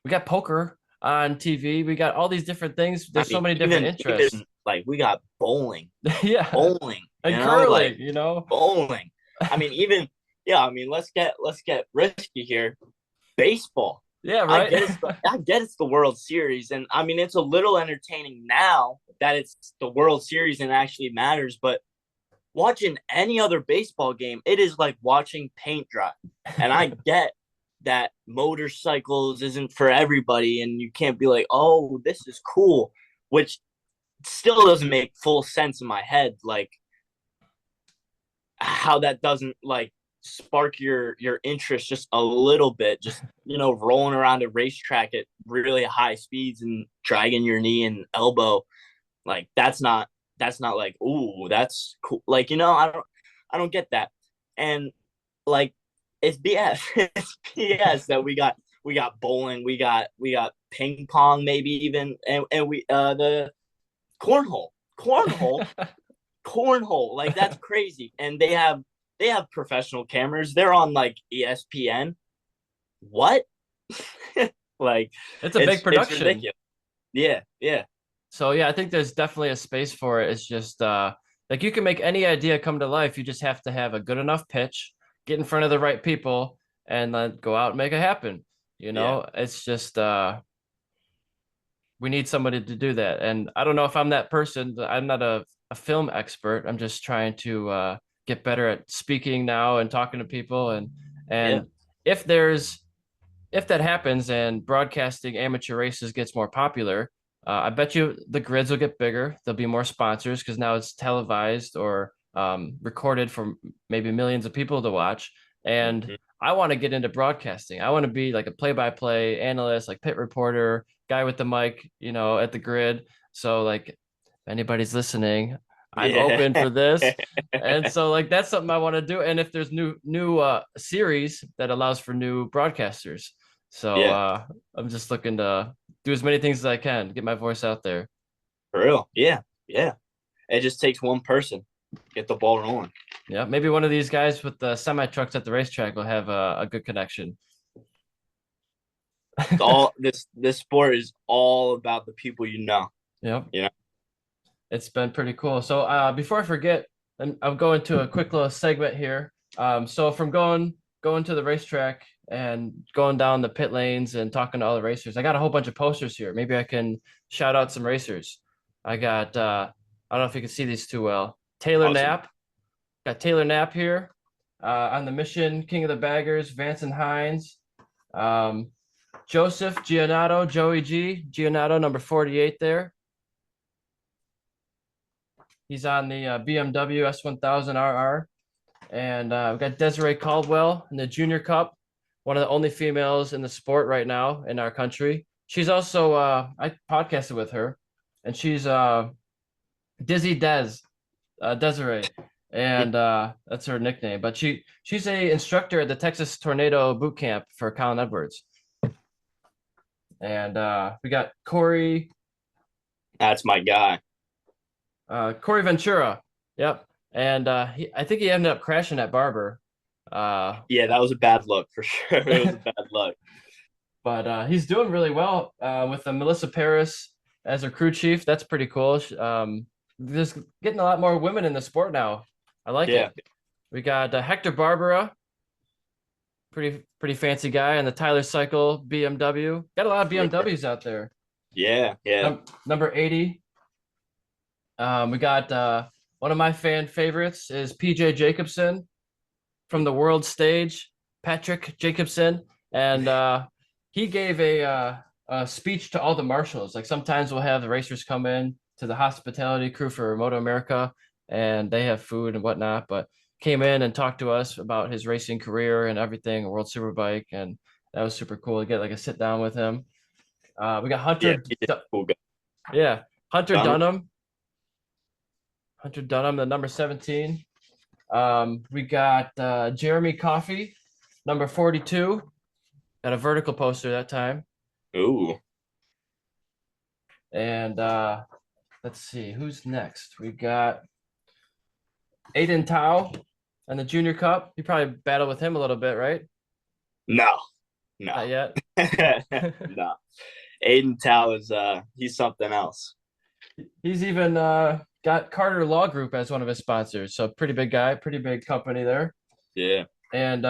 we got poker on TV. We got all these different things. There's so many different interests. Like, we got bowling. Bowling. And curling, you know? Bowling. I mean, even, let's get risky here. Baseball. Yeah, right. I get it's the World Series, and I mean, it's a little entertaining now that it's the World Series and it actually matters, but watching any other baseball game, it is like watching paint dry. And I get that motorcycles isn't for everybody, and you can't be like, oh, this is cool, which still doesn't make full sense in my head, like how that doesn't like spark your interest just a little bit, just rolling around a racetrack at really high speeds and dragging your knee and elbow. Like that's not like, ooh, that's cool. Like, I don't get that. And like, it's BS. It's BS that we got bowling, we got ping pong, maybe even, and we the cornhole cornhole. Like, that's crazy. And they have professional cameras. They're on like ESPN. What? Like, It's a big production. It's ridiculous. Yeah, yeah. So yeah, I think there's definitely a space for it. It's just like you can make any idea come to life. You just have to have a good enough pitch, get in front of the right people, and then go out and make it happen. It's just we need somebody to do that. And I don't know if I'm that person. I'm not a film expert. I'm just trying to get better at speaking now and talking to people. And if that happens and broadcasting amateur races gets more popular, I bet you the grids will get bigger. There'll be more sponsors because now it's televised or recorded for maybe millions of people to watch. And I want to get into broadcasting. I want to be like a play-by-play analyst, like pit reporter, guy with the mic, at the grid. So like, if anybody's listening, I'm open for this. And so like, that's something I want to do. And if there's new series that allows for new broadcasters. So I'm just looking to do as many things as I can, get my voice out there. For real. Yeah. Yeah. It just takes one person. Get the ball rolling. Yeah. Maybe one of these guys with the semi trucks at the racetrack will have a good connection. This sport is all about the people you know. Yep. Yeah. It's been pretty cool. So before I forget, I'll go into a quick little segment here. So from going to the racetrack and going down the pit lanes and talking to all the racers, I got a whole bunch of posters here. Maybe I can shout out some racers. I got I don't know if you can see these too well. Taylor Awesome. Knapp. Got Taylor Knapp here on the Mission, King of the Baggers, Vance and Hines. Joseph Giannato, Joey G. Giannato, number 48 there. He's on the BMW S1000RR. And we've got Desiree Caldwell in the Junior Cup, one of the only females in the sport right now in our country. She's also, I podcasted with her, and she's Dizzy Desiree, and that's her nickname. But she's a instructor at the Texas Tornado Boot Camp for Colin Edwards. And we got Corey. That's my guy. Corey Ventura. Yep. And I think he ended up crashing at Barber. Yeah, that was a bad look for sure. It was a bad look. But he's doing really well with Melissa Paris as her crew chief. That's pretty cool. There's getting a lot more women in the sport now. I like it. We got Hector Barbera, pretty fancy guy, and the Tyler Cycle BMW. Got a lot of BMWs out there. Yeah. Number 80. We got one of my fan favorites is PJ Jacobson from the world stage, Patrick Jacobson. And he gave a speech to all the marshals. Like, sometimes we'll have the racers come in to the hospitality crew for Moto America, and they have food and whatnot, but came in and talked to us about his racing career and everything, World Superbike. And that was super cool to get like a sit down with him. We got Hunter. Hunter Dunham. Hunter Dunham, the number 17. We got Jeremy Coffey, number 42. Got a vertical poster that time. Ooh. And let's see, who's next? We got Aiden Tao and the Junior Cup. You probably battled with him a little bit, right? No. Not yet. No. Aiden Tao is he's something else. He's even got Carter Law Group as one of his sponsors. So pretty big guy, pretty big company there. Yeah. And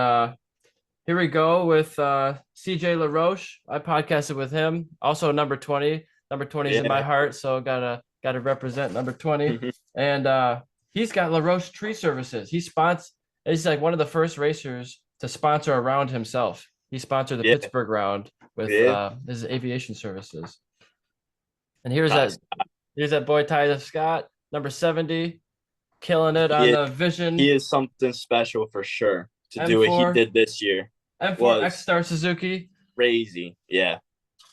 here we go with CJ LaRoche. I podcasted with him. Also number 20. Number 20 is in my heart, so gotta represent number 20. And he's got LaRoche Tree Services. He's like one of the first racers to sponsor a round himself. He sponsored the Pittsburgh round with his aviation services. And here's that Here's that boy Tyler Scott, number 70, killing it on He the Vision he is something special for sure. To do what he M4 did this year M4 X was Star Suzuki. crazy. Yeah.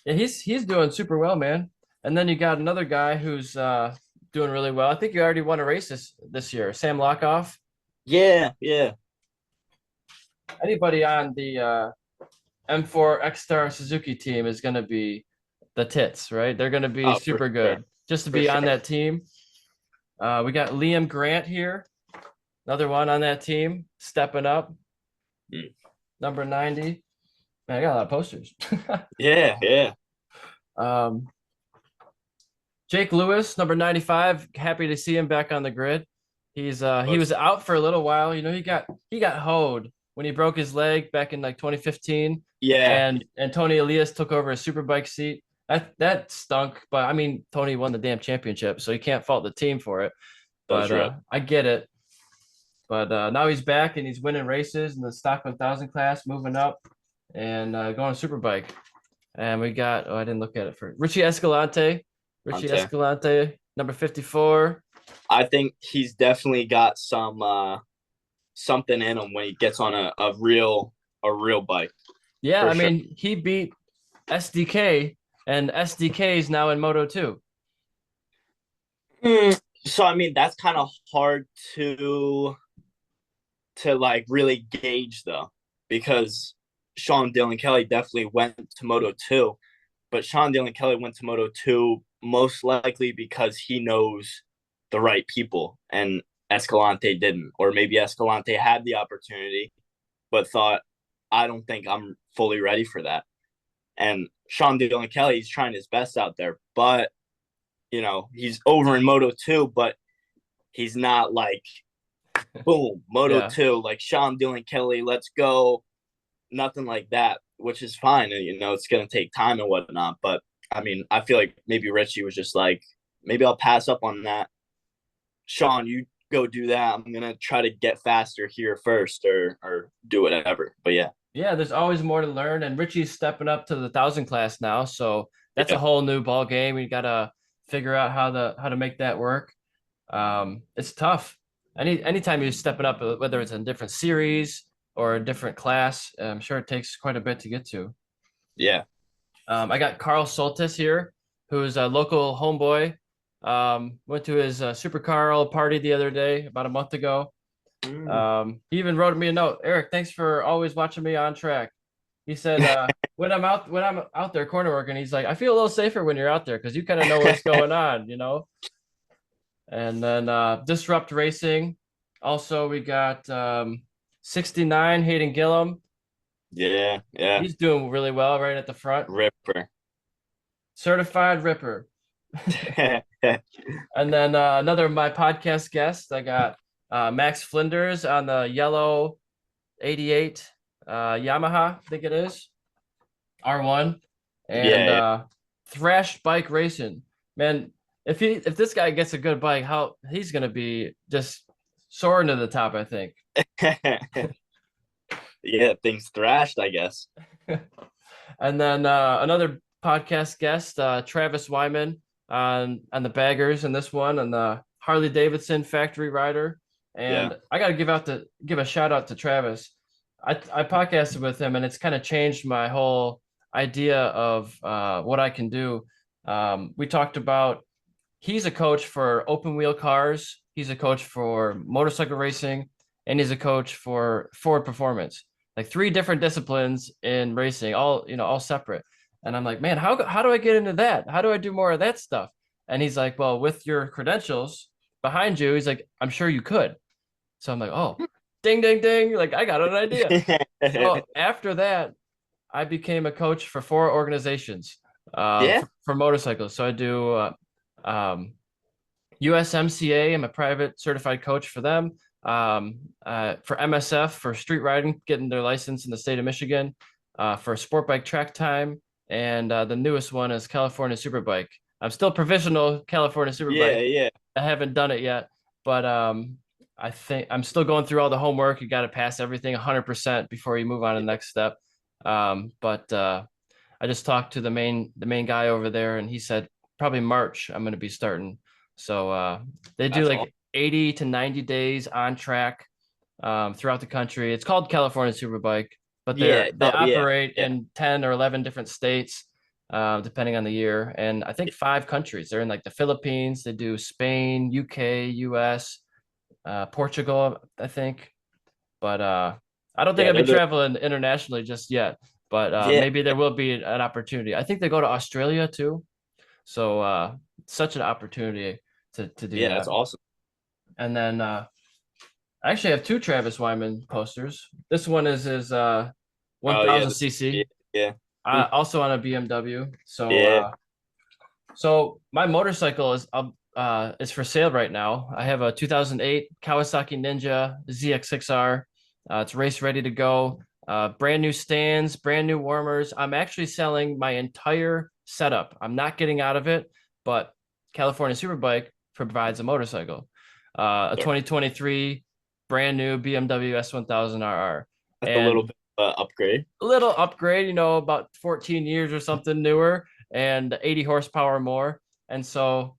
Yeah, he's doing super well, man. And then you got another guy who's doing really well. I think you already won a race this year, Sam Lockoff. Yeah. Yeah. Anybody on the M4 X Star Suzuki team is going to be the tits, right? They're going to be Oh, for super sure. good just to For be on sure. that team. We got Liam Grant here, another one on that team, stepping up, number 90. Man, I got a lot of posters. Yeah. Yeah. um, Jake Lewis, number 95. Happy to see him back on the grid. He was out for a little while. You know, he got hoed when he broke his leg back in like 2015. Yeah. And Tony Elias took over a superbike seat. That stunk, but I mean Tony won the damn championship, so you can't fault the team for it. That's But right. I get it. But now he's back and he's winning races in the stock 1000 class, moving up and going superbike. And we got I didn't look at it for Richie Escalante. Richie Ante. Escalante, number 54. I think he's definitely got some something in him when he gets on a real bike. Yeah, For I sure. mean, he beat SDK, and SDK is now in Moto 2. So I mean that's kind of hard to like really gauge though, because Sean Dylan Kelly definitely went to Moto 2, but Sean Dylan Kelly went to Moto 2 most likely because he knows the right people and Escalante didn't. Or maybe Escalante had the opportunity but thought, I don't think I'm fully ready for that. And Sean Dylan Kelly, he's trying his best out there, but you know, he's over in Moto 2, but he's not like boom, Moto Yeah. 2, like Sean Dylan Kelly, let's go. Nothing like that, which is fine. And, you know, it's going to take time and whatnot. But I mean, I feel like maybe Richie was just like, maybe I'll pass up on that. Sean, you go do that. I'm going to try to get faster here first or do whatever. But yeah. Yeah, there's always more to learn, and Richie's stepping up to the 1000 class now, so that's a Yeah. whole new ball game. We gotta figure out how to make that work. It's tough. Anytime you're stepping up, whether it's in a different series or a different class, I'm sure it takes quite a bit to get to. Yeah. I got Carl Soltis here, who's a local homeboy. Went to his Super Carl party the other day, about a month ago. He even wrote me a note. Eric, thanks for always watching me on track. He said, when I'm out there corner working, he's like, I feel a little safer when you're out there because you kind of know what's going on, you know. And then Disrupt Racing. Also, we got 69 Hayden Gillum. Yeah. Yeah. He's doing really well right at the front. Ripper. Certified Ripper. And then another of my podcast guests, I got Max Flinders on the yellow 88 Yamaha, I think it is, R1. And Yeah. Thrash Bike Racing. Man, if this guy gets a good bike, how he's gonna be just soaring to the top, I think. Yeah, things thrashed, I guess. And then another podcast guest, Travis Wyman on the baggers in this one, and the Harley Davidson factory rider. And Yeah. I got to give a shout out to Travis. I podcasted with him, and it's kind of changed my whole idea of what I can do. We talked about he's a coach for open wheel cars, he's a coach for motorcycle racing, and he's a coach for Ford Performance. Like 3 different disciplines in racing, all separate. And I'm like, man, how do I get into that? How do I do more of that stuff? And he's like, well, with your credentials behind you, he's like, I'm sure you could. So I'm like, oh, ding, ding, ding. Like, I got an idea. So after that, I became a coach for 4 organizations Yeah. for motorcycles. So I do USMCA. I'm a private certified coach for them. For MSF, for street riding, getting their license in the state of Michigan, for sport bike track time. And the newest one is California Superbike. I'm still provisional California Superbike. Yeah. I haven't done it yet, but I think I'm still going through all the homework. You got to pass everything 100% before you move on to the next step. But I just talked to the main guy over there, and he said, probably March, I'm going to be starting. So they do That's like awesome. 80 to 90 days on track throughout the country. It's called California Superbike, but Yeah. they Oh, yeah. operate Yeah. in 10 or 11 different states, depending on the year. And I think 5 countries. They're in like the Philippines. They do Spain, UK, US, Portugal, I think. But I don't think Yeah. I'll be They're the, traveling internationally just yet. But yeah. maybe there will be an opportunity. I think they go to Australia too. So such an opportunity to do Yeah. that. That's awesome. And then I actually have 2 Travis Wyman posters. This one is his Oh, yeah. 1000 Yeah. cc, Yeah. Hmm. also on a BMW. Yeah. So my motorcycle is for sale right now. I have a 2008 Kawasaki Ninja ZX6R. It's race ready to go. Brand new stands, brand new warmers. I'm actually selling my entire setup. I'm not getting out of it, but California Superbike provides a motorcycle. A Sure. 2023 brand new BMW S1000RR. That's a little And bit upgrade. a little upgrade, about 14 years or something newer and 80 horsepower more. And so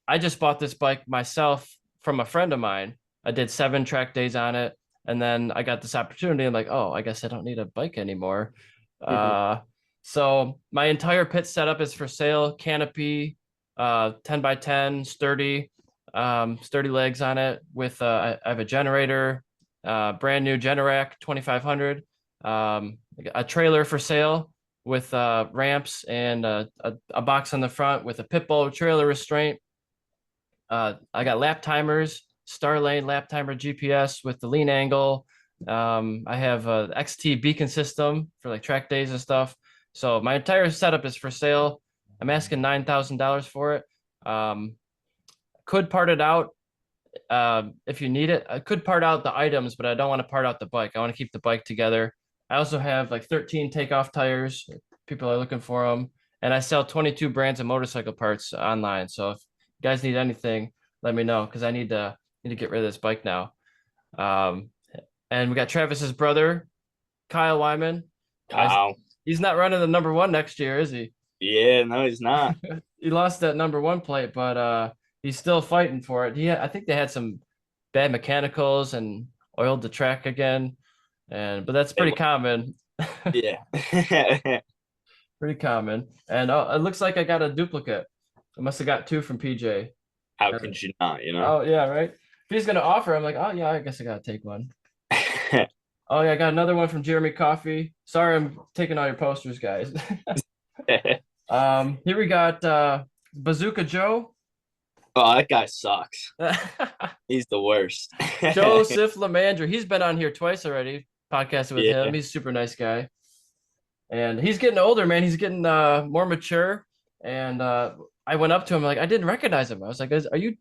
I just bought this bike myself from a friend of mine. I did 7 track days on it. And then I got this opportunity. I'm like, oh, I guess I don't need a bike anymore. Uh, so my entire pit setup is for sale. Canopy, 10 by 10, sturdy legs on it with, I have a generator, brand new Generac 2500, a trailer for sale with ramps and a box on the front with a pit bull trailer restraint. I got lap timers, Starlane lap timer GPS with the lean angle. I have a XT beacon system for like track days and stuff. So my entire setup is for sale. I'm asking $9,000 for it. Could part it out if you need it. I could part out the items, but I don't want to part out the bike. I want to keep the bike together. I also have like 13 takeoff tires. People are looking for them. And I sell 22 brands of motorcycle parts online. So if you guys need anything, let me know because I need to get rid of this bike now. Um, and we got Travis's brother, Kyle Wyman. Wow. He's not running the number 1 next year, is he? Yeah. No, he's not. He lost that number 1 plate, but he's still fighting for it. I think they had some bad mechanicals and oiled the track again, but that's pretty common. Yeah. Pretty common. And it looks like I got a duplicate. I must have got 2 from PJ. How could you not, Oh yeah, right. If he's gonna offer, I'm like, oh yeah, I guess I gotta take one. Oh yeah, I got another one from Jeremy Coffey. Sorry, I'm taking all your posters, guys. Here we got Bazooka Joe. Oh, that guy sucks. He's the worst. Joseph Lemandre. He's been on here twice already, podcasted with Yeah. him. He's a super nice guy. And he's getting older, man. He's getting more mature. And I went up to him, like, I didn't recognize him. I was like, are you?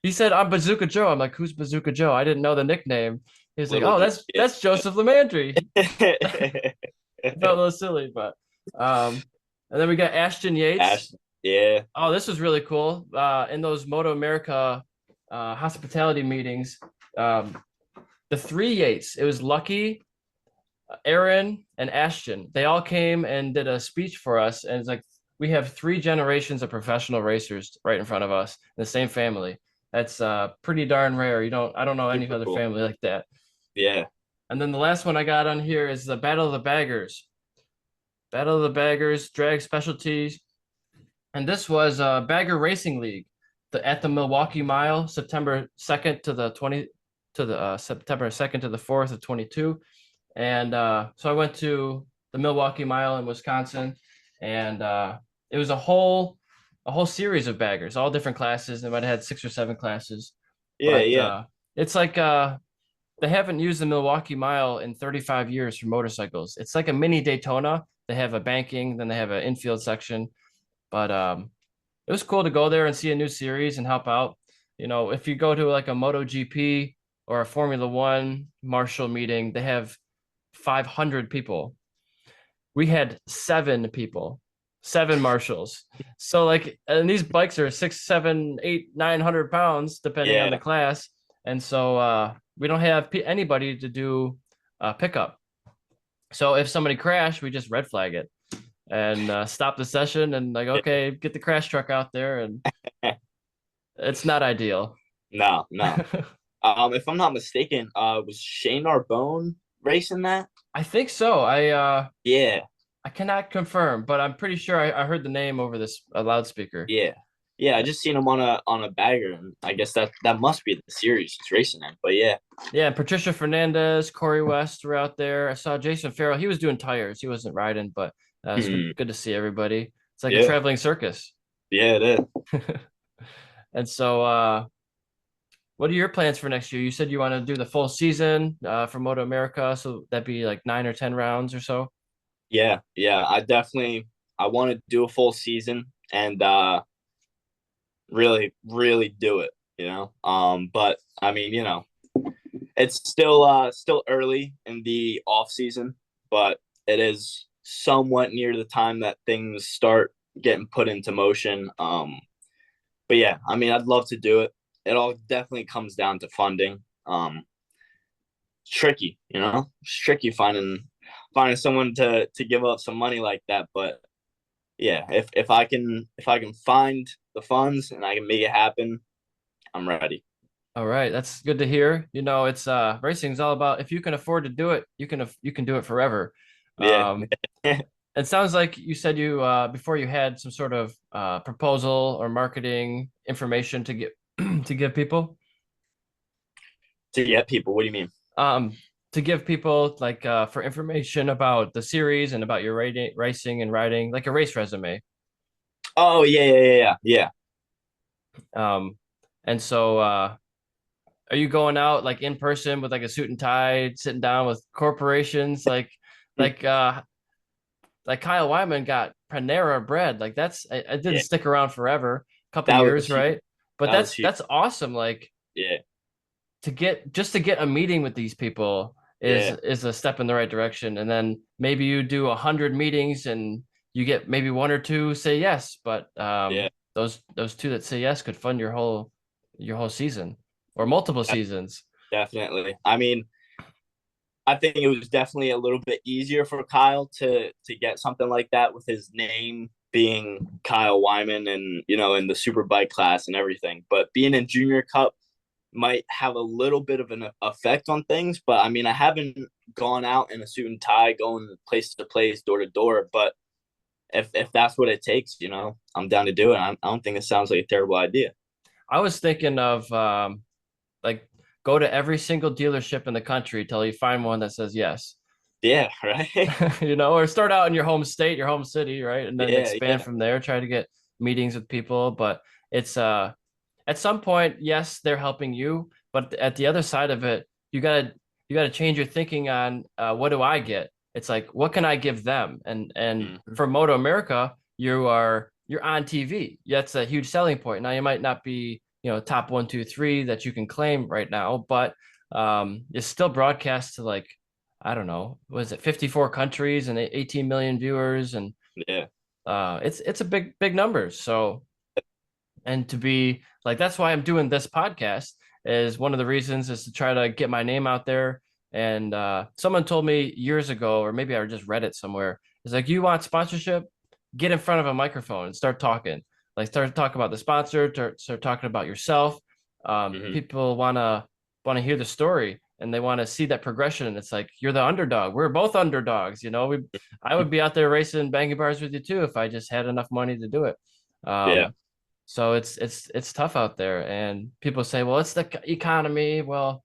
He said, I'm Bazooka Joe. I'm like, who's Bazooka Joe? I didn't know the nickname. He was like, Little oh, Joe, that's Joseph Lemandre. Felt a little silly, but and then we got Ashton Yates. Yeah. Oh, this was really cool. In those Moto America hospitality meetings, the 3 Yates, it was Lucky, Aaron, and Ashton. They all came and did a speech for us, and it's like we have 3 generations of professional racers right in front of us in the same family. That's pretty darn rare. I don't know any Super other cool. family like that. Yeah. And then the last one I got on here is the Battle of the Baggers. Battle of the Baggers, drag specialties. And this was Bagger Racing League at the Milwaukee Mile, September 2nd to the 20 to the September 2nd to the 4th of 22. And so I went to the Milwaukee Mile in Wisconsin, and it was a whole series of baggers, all different classes. They might have had 6 or 7 classes. Yeah. But, Yeah. it's like they haven't used the Milwaukee Mile in 35 years for motorcycles. It's like a mini Daytona. They have a banking, then they have an infield section. But it was cool to go there and see a new series and help out. If you go to like a MotoGP or a Formula One Marshal meeting, they have 500 people. We had 7 people, 7 marshals. So and these bikes are 6, 7, 8, 900 pounds, depending on the class. And so we don't have anybody to do pickup. So if somebody crashed, we just red flag it. and stop the session and like, okay, get the crash truck out there, and it's not ideal. No, no. If I'm not mistaken, was Shane Arbone racing that? I think so. Yeah, I cannot confirm, but I'm pretty sure I heard the name over this loudspeaker. yeah, yeah. I just seen him on a bagger, and I guess that must be the series he's racing in. But yeah, Yeah, Patricia Fernandez, Corey West were out there. I saw Jason Farrell. He was doing tires. He wasn't riding, but it's good to see everybody. It's like a yeah, traveling circus. yeah, it is. And so, what are your plans for next year? You said you want to do the full season for Moto America, so that'd be like 9 or 10 rounds or so. Yeah, yeah. I want to do a full season and really, really do it. But I mean, it's still early in the off season, but it is somewhat near the time that things start getting put into motion. But yeah, I mean, I'd love to do it. It all definitely comes down to funding. It's tricky, it's tricky finding someone to give up some money like that. But yeah, if I can find the funds and I can make it happen, I'm ready. All right, that's good to hear. It's racing is all about if you can afford to do it, you can do it forever. Yeah. It sounds like you said you before you had some sort of proposal or marketing information to get to give people. To get people, what do you mean? To give people like for information about the series and about your racing and riding, like a race resume. Oh yeah. And so are you going out like in person with like a suit and tie, sitting down with corporations like Kyle Wyman got Panera Bread? Like I didn't stick around forever, a couple years, right? But that's awesome. Like yeah, to get a meeting with these people is a step in the right direction. And then maybe you do 100 meetings and you get maybe one or two say yes, but those two that say yes could fund your whole season or multiple seasons. Definitely. I mean, I think it was definitely a little bit easier for Kyle to get something like that with his name being Kyle Wyman and in the Superbike class and everything. But being in Junior Cup might have a little bit of an effect on things. But I mean, I haven't gone out in a suit and tie, going place to place, door to door. But if that's what it takes, I'm down to do it. I don't think it sounds like a terrible idea. I was thinking of like go to every single dealership in the country till you find one that says yes. Yeah, right. Or start out in your home state, your home city, right? And then expand from there, try to get meetings with people. But it's at some point, yes, they're helping you, but at the other side of it, you gotta change your thinking on what do I get? It's like, what can I give them? And for Moto America, you're on TV. That's a huge selling point. Now you might not be, top 1, 2, 3 that you can claim right now, but it's still broadcast to like, I don't know, was it 54 countries and 18 million viewers, and it's a big numbers. So, and to be like, that's why I'm doing this podcast. Is one of the reasons is to try to get my name out there. And someone told me years ago, or maybe I just read it somewhere, it's like, you want sponsorship, get in front of a microphone and start talking. Like start talking about the sponsor, start talking about yourself. People want to hear the story and they want to see that progression. It's like, you're the underdog. We're both underdogs. I would be out there racing banging bars with you too if I just had enough money to do it. So it's tough out there, and people say, well, it's the economy. Well,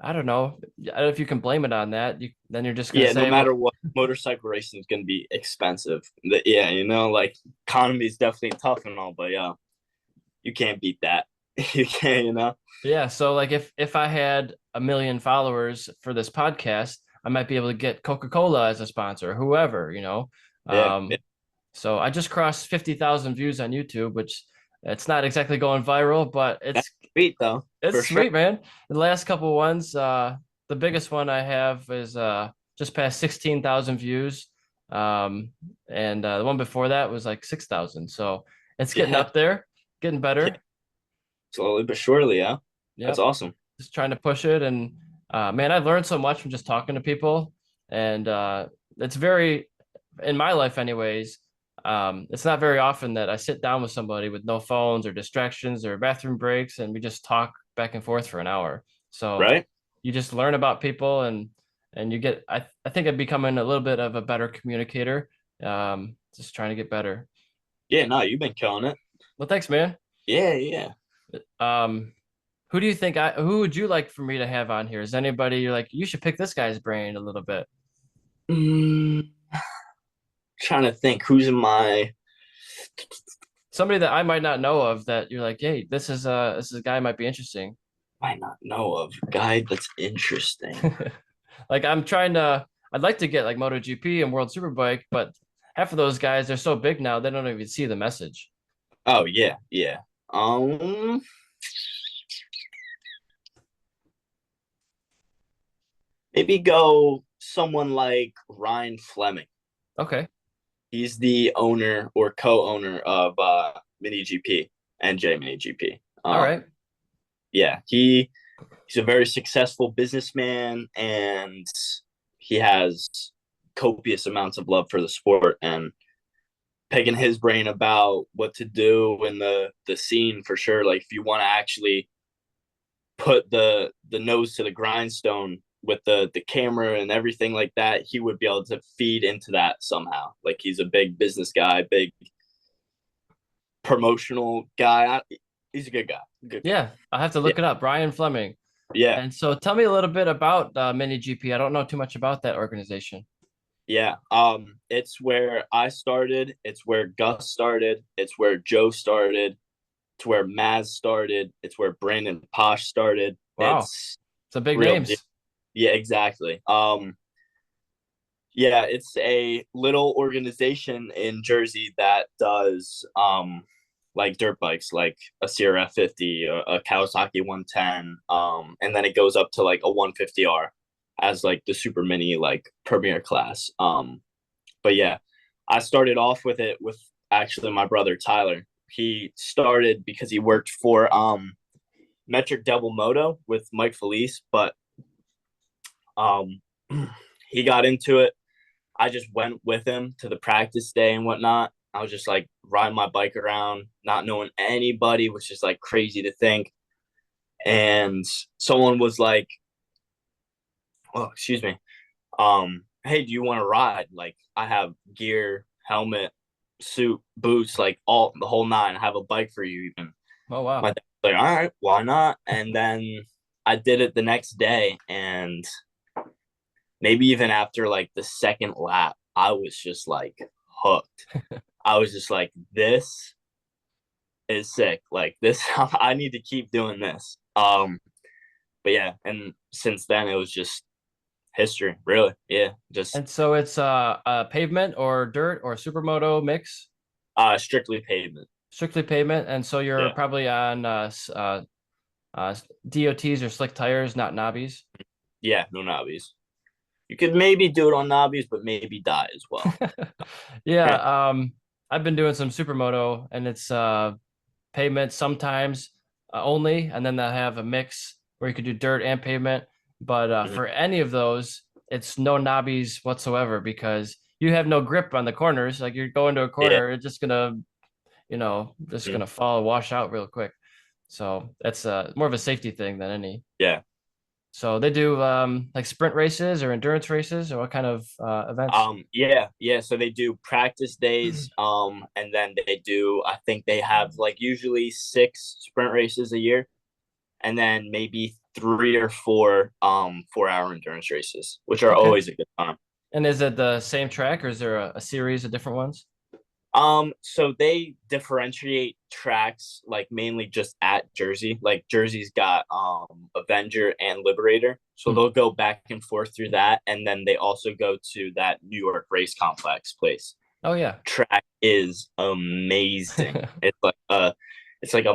I don't know. I don't know if you can blame it on that. Then you're just gonna say, no matter what, motorcycle racing is gonna be expensive. Like economy is definitely tough and all, but you can't beat that. You can't, Yeah. So like if I had 1 million followers for this podcast, I might be able to get Coca-Cola as a sponsor, whoever, So I just crossed 50,000 views on YouTube, which it's not exactly going viral, but That's sweet though. It's sweet, man. The last couple ones, the biggest one I have is just past 16,000 views. And the one before that was like 6,000. So it's getting up there, getting better. Yeah. Slowly but surely, yeah. That's awesome. Just trying to push it. And man, I've learned so much from just talking to people. And it's very in my life anyways, it's not very often that I sit down with somebody with no phones or distractions or bathroom breaks and we just talk back and forth for an hour. So Right? you just learn about people and you get I think I'm becoming a little bit of a better communicator. Just trying to get better. Yeah, no, you've been killing it. Well, thanks, man. Yeah, yeah. Um, who do you think who would you like for me to have on here? Is anybody you're like, you should pick this guy's brain a little bit? Mm, trying to think who's in my. Somebody that I might not know of that you're like, hey, this is a guy might be interesting. Might not know of a guy that's interesting. Like I'd like to get like MotoGP and World Superbike, but half of those guys they're so big now they don't even see the message. Oh yeah, yeah. Um, Maybe go someone like Ryan Fleming. Okay. He's the owner or co-owner of Mini GP and J Mini GP. All right. Yeah, he's a very successful businessman, and he has copious amounts of love for the sport. And picking his brain about what to do in the scene for sure. Like if you want to actually put the nose to the grindstone with the camera and everything like that, he would be able to feed into that somehow. Like he's a big business guy, big promotional guy. He's a good guy. Good guy. Yeah, I'll have to look it up. Brian Fleming. Yeah. And so tell me a little bit about Mini GP. I don't know too much about that organization. Yeah. It's where I started. It's where Gus started. It's where Joe started. It's where Maz started. It's where Brandon Posh started. Wow. It's a big real names. deal. Yeah, exactly. Yeah, it's a little organization in Jersey that does like dirt bikes, like a Sierra 50, a Kawasaki 110, and then it goes up to like a 150R as like the super mini like premier class. But yeah, I started off with it with actually my brother Tyler. He started because he worked for Metric Double Moto with Mike Felice, but he got into it. I just went with him to the practice day and whatnot. I was just like riding my bike around, not knowing anybody, which is like crazy to think. And someone was like, "Oh, excuse me. Hey, do you want to ride? Like, I have gear, helmet, suit, boots, like all the whole nine. I have a bike for you even." Oh wow. My dad was like, "All right, why not?" And then I did it the next day, and maybe even after like the second lap, I was just like hooked. I was just like, this is sick. Like this, I need to keep doing this. But yeah, and since then it was just history, really. Yeah, just And so it's a pavement or dirt or supermoto mix? strictly pavement. Strictly pavement. And so you're probably on DOTs or slick tires, not knobbies. Yeah, no knobbies. You could maybe do it on knobbies, but maybe die as well. Yeah, I've been doing some supermoto and it's pavement sometimes only, and then they'll have a mix where you could do dirt and pavement. But for any of those, it's no knobbies whatsoever because you have no grip on the corners. Like you're going to a corner, it's just gonna, gonna fall, wash out real quick. So that's more of a safety thing than any. Yeah. So they do like sprint races or endurance races or what kind of events? Yeah. So they do practice days. And then they do, I think they have like usually 6 sprint races a year, and then maybe 3 or 4 4-hour endurance races, which are always a good time. And is it the same track or is there a series of different ones? So they differentiate tracks like mainly just at Jersey. Like Jersey's got Avenger and Liberator. So they'll go back and forth through that. And then they also go to that New York race complex place. Oh yeah. Track is amazing. It's like a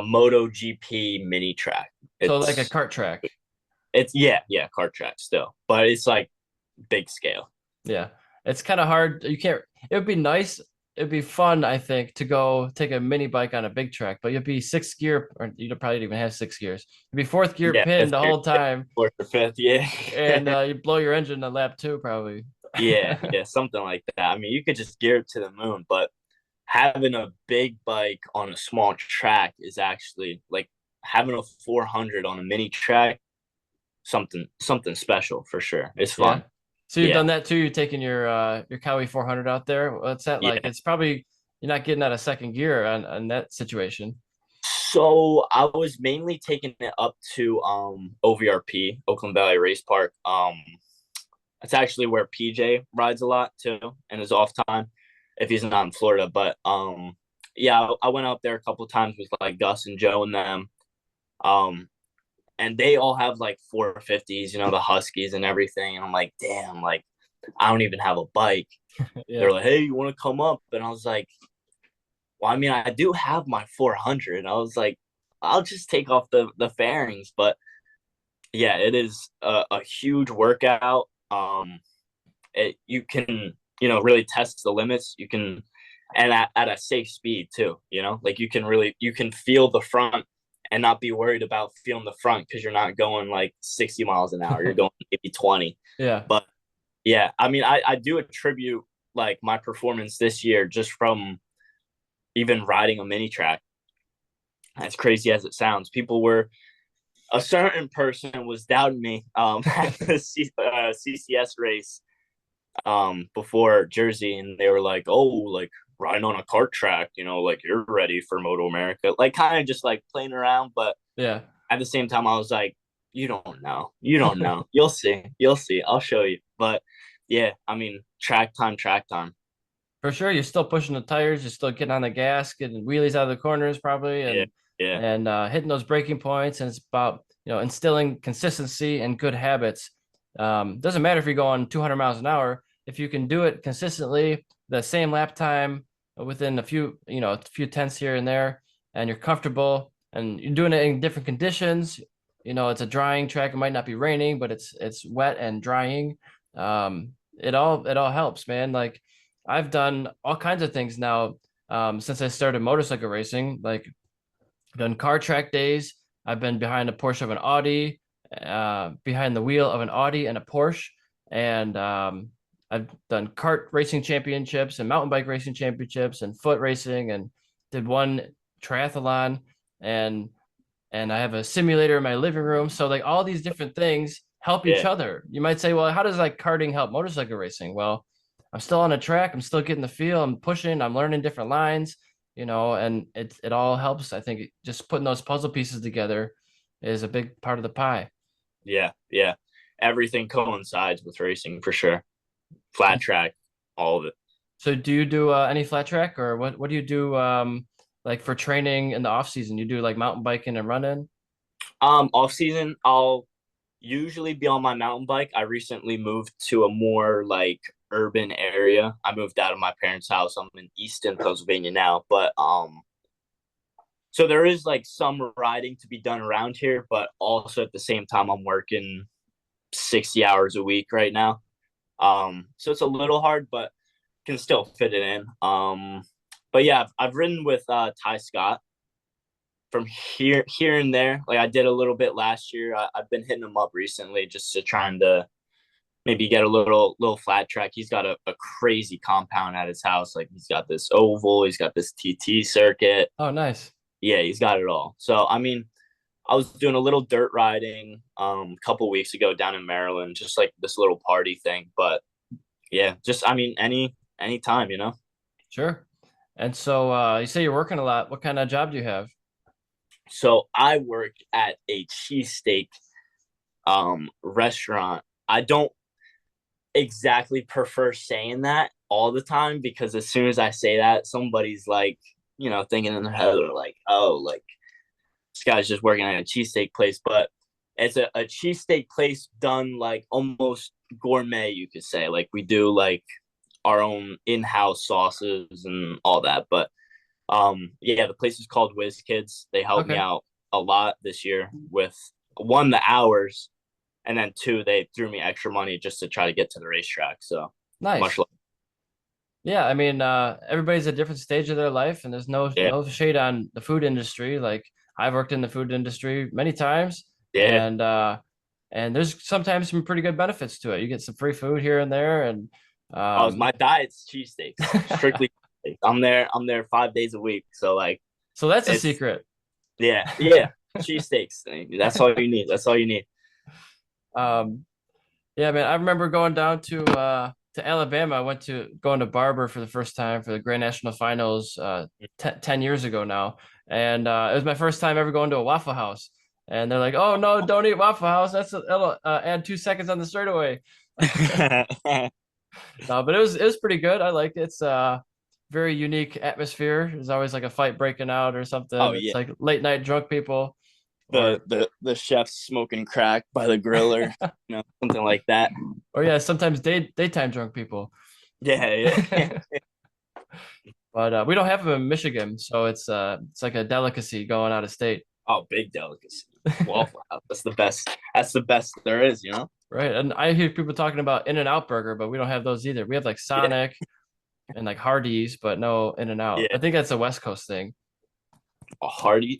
MotoGP mini track. So like a kart track. It's yeah, kart track still. But it's like big scale. Yeah. It's kind of hard. It would be nice. It'd be fun, I think, to go take a mini bike on a big track, but you'd be 6th gear, or you probably even have 6 gears. You'd be 4th gear pinned the whole time. 4th or 5th, yeah. And you blow your engine on lap 2, probably. Yeah, something like that. I mean, you could just gear it to the moon, but having a big bike on a small track is actually like having a 400 on a mini track, something special for sure. It's Yeah. fun. So you've done Yeah, that too. You're taking your Cowie 400 out there. What's that like? yeah. It's probably you're not getting out of second gear on that situation. So I was mainly taking it up to OVRP, Oakland Valley Race Park. It's actually where PJ rides a lot too, and his off time if he's not in Florida. But yeah, I went out there a couple times with like Gus and Joe and them. Um, and they all have like 450s, the Huskies and everything. And I'm like, damn, like I don't even have a bike. Yeah. They're like, hey, you want to come up? And I was like, well, I mean, I do have my 400. I was like, I'll just take off the fairings. But yeah, it is a huge workout. You can really test the limits. You can, and at a safe speed too. Like you can feel the front and not be worried about feeling the front because you're not going like 60 miles an hour. You're going maybe 20. Yeah. But yeah, I mean, I do attribute like my performance this year just from even riding a mini track. As crazy as it sounds, a certain person was doubting me at the CCS race before Jersey, and they were like, "Oh, like riding on a kart track, like you're ready for Moto America," like kind of just like playing around. But Yeah. at the same time, I was like, "You don't know. You'll see. I'll show you." But yeah, I mean, track time. For sure. You're still pushing the tires, you're still getting on the gas, getting wheelies out of the corners probably, Yeah, and yeah, hitting those braking points. And it's about, instilling consistency and good habits. Doesn't matter if you're going 200 miles an hour, if you can do it consistently, the same lap time within a few tenths here and there, and you're comfortable and you're doing it in different conditions. It's a drying track. It might not be raining, but it's wet and drying. It all helps, man. Like I've done all kinds of things now since I started motorcycle racing. Like I've done car track days. I've been behind a Porsche of an Audi, behind the wheel of an Audi and a Porsche, and I've done kart racing championships and mountain bike racing championships and foot racing, and did one triathlon, and I have a simulator in my living room. So like all these different things help each yeah, other. You might say, well, how does like karting help motorcycle racing? Well, I'm still on a track. I'm still getting the feel. I'm pushing. I'm learning different lines, and it all helps. I think just putting those puzzle pieces together is a big part of the pie. yeah. Everything coincides with racing for sure. Flat track, all of it. So do you do any flat track, or what do you do like for training in the off season? You do like mountain biking and running? Off season, I'll usually be on my mountain bike. I recently moved to a more like urban area. I moved out of my parents' house. I'm in Easton, Pennsylvania now, but so there is like some riding to be done around here, but also at the same time I'm working 60 hours a week right now. So it's a little hard, but can still fit it in. But yeah, I've ridden with Ty Scott from here and there. Like I did a little bit last year. I've been hitting him up recently just to trying to maybe get a little flat track. He's got a crazy compound at his house. Like he's got this oval, he's got this TT circuit. Oh, nice. Yeah, he's got it all. So I mean, I was doing a little dirt riding a couple weeks ago down in Maryland, just like this little party thing. But yeah, just I mean any time. Sure. And so you say you're working a lot. What kind of job do you have? So I work at a cheesesteak restaurant. I don't exactly prefer saying that all the time because as soon as I say that, somebody's like, thinking in their head, they're like, oh, like this guy's just working at a cheesesteak place. But it's a cheesesteak place done like almost gourmet, you could say. Like we do like our own in-house sauces and all that. But yeah, the place is called Whiz Kids. They helped me Okay. out a lot this year with one, the hours, and then two, they threw me extra money just to try to get to the racetrack. So much Nice. love. Yeah, I mean, everybody's at a different stage of their life, and there's no Yeah, no shade on the food industry. Like I've worked in the food industry many times, yeah, and there's sometimes some pretty good benefits to it. You get some free food here and there, and My diet's cheesesteaks, strictly cheesesteaks. I'm there 5 days a week. So like, So that's a it's secret. yeah, cheesesteaks. That's all you need. That's all you need. Um, yeah, man. I remember going down to Alabama. I went to going to Barber for the first time for the Grand National Finals 10 years ago now, and it was my first time ever going to a Waffle House. And they're like, "Oh no, don't eat Waffle House. That'll add 2 seconds on the straightaway." No, but it was pretty good. I liked it. It's very unique atmosphere. There's always like a fight breaking out or something. Oh It's yeah, like late night drunk people. Or the chef's smoking crack by the griller, something like that. or yeah, sometimes daytime drunk people. Yeah. But we don't have them in Michigan, so it's like a delicacy going out of state. Oh, big delicacy. Waffle House. That's the best. That's the best there is, Right. And I hear people talking about In-N-Out Burger, but we don't have those either. We have like Yeah. Sonic and like Hardee's, but no In-N-Out. I Yeah. think that's a West Coast thing. Hardee's.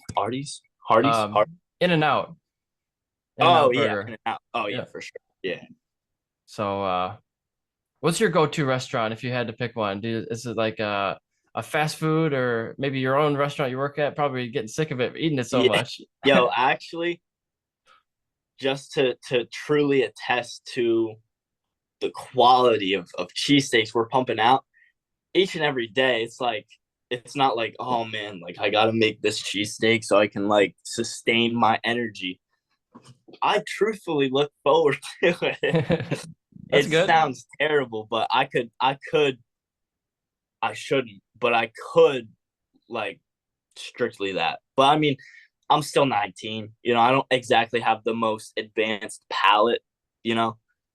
In-N-Out. Oh In-N-Out yeah, Burger. In-N-Out. Oh yeah, Yeah. for sure. Yeah. So what's your go-to restaurant if you had to pick one? Is it like a fast food or maybe your own restaurant you work at? Probably getting sick of it, eating it so Yeah. much. Yo, actually, just to truly attest to the quality of cheesesteaks we're pumping out each and every day, it's not like, oh man, like I gotta make this cheesesteak so I can like sustain my energy. I truthfully look forward to it. That's It good. sounds terrible, but I shouldn't, but I could like strictly that. But I mean, I'm still 19. I don't exactly have the most advanced palate.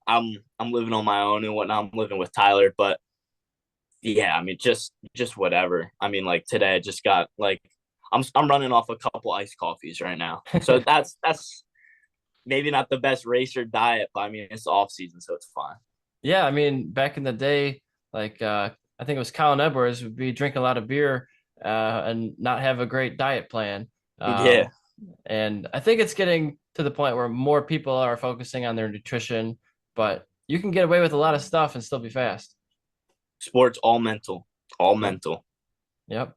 I'm living on my own and whatnot. I'm living with Tyler, but yeah, I mean, just whatever. I mean, like today, I just got like I'm running off a couple iced coffees right now, so that's maybe not the best racer diet, but I mean, it's off season, so it's fine. Yeah, I mean, back in the day, like I think it was Colin Edwards would be drinking a lot of beer and not have a great diet plan. Yeah, And I think it's getting to the point where more people are focusing on their nutrition, but you can get away with a lot of stuff and still be fast. sports all mental, all Yep. mental. Yep.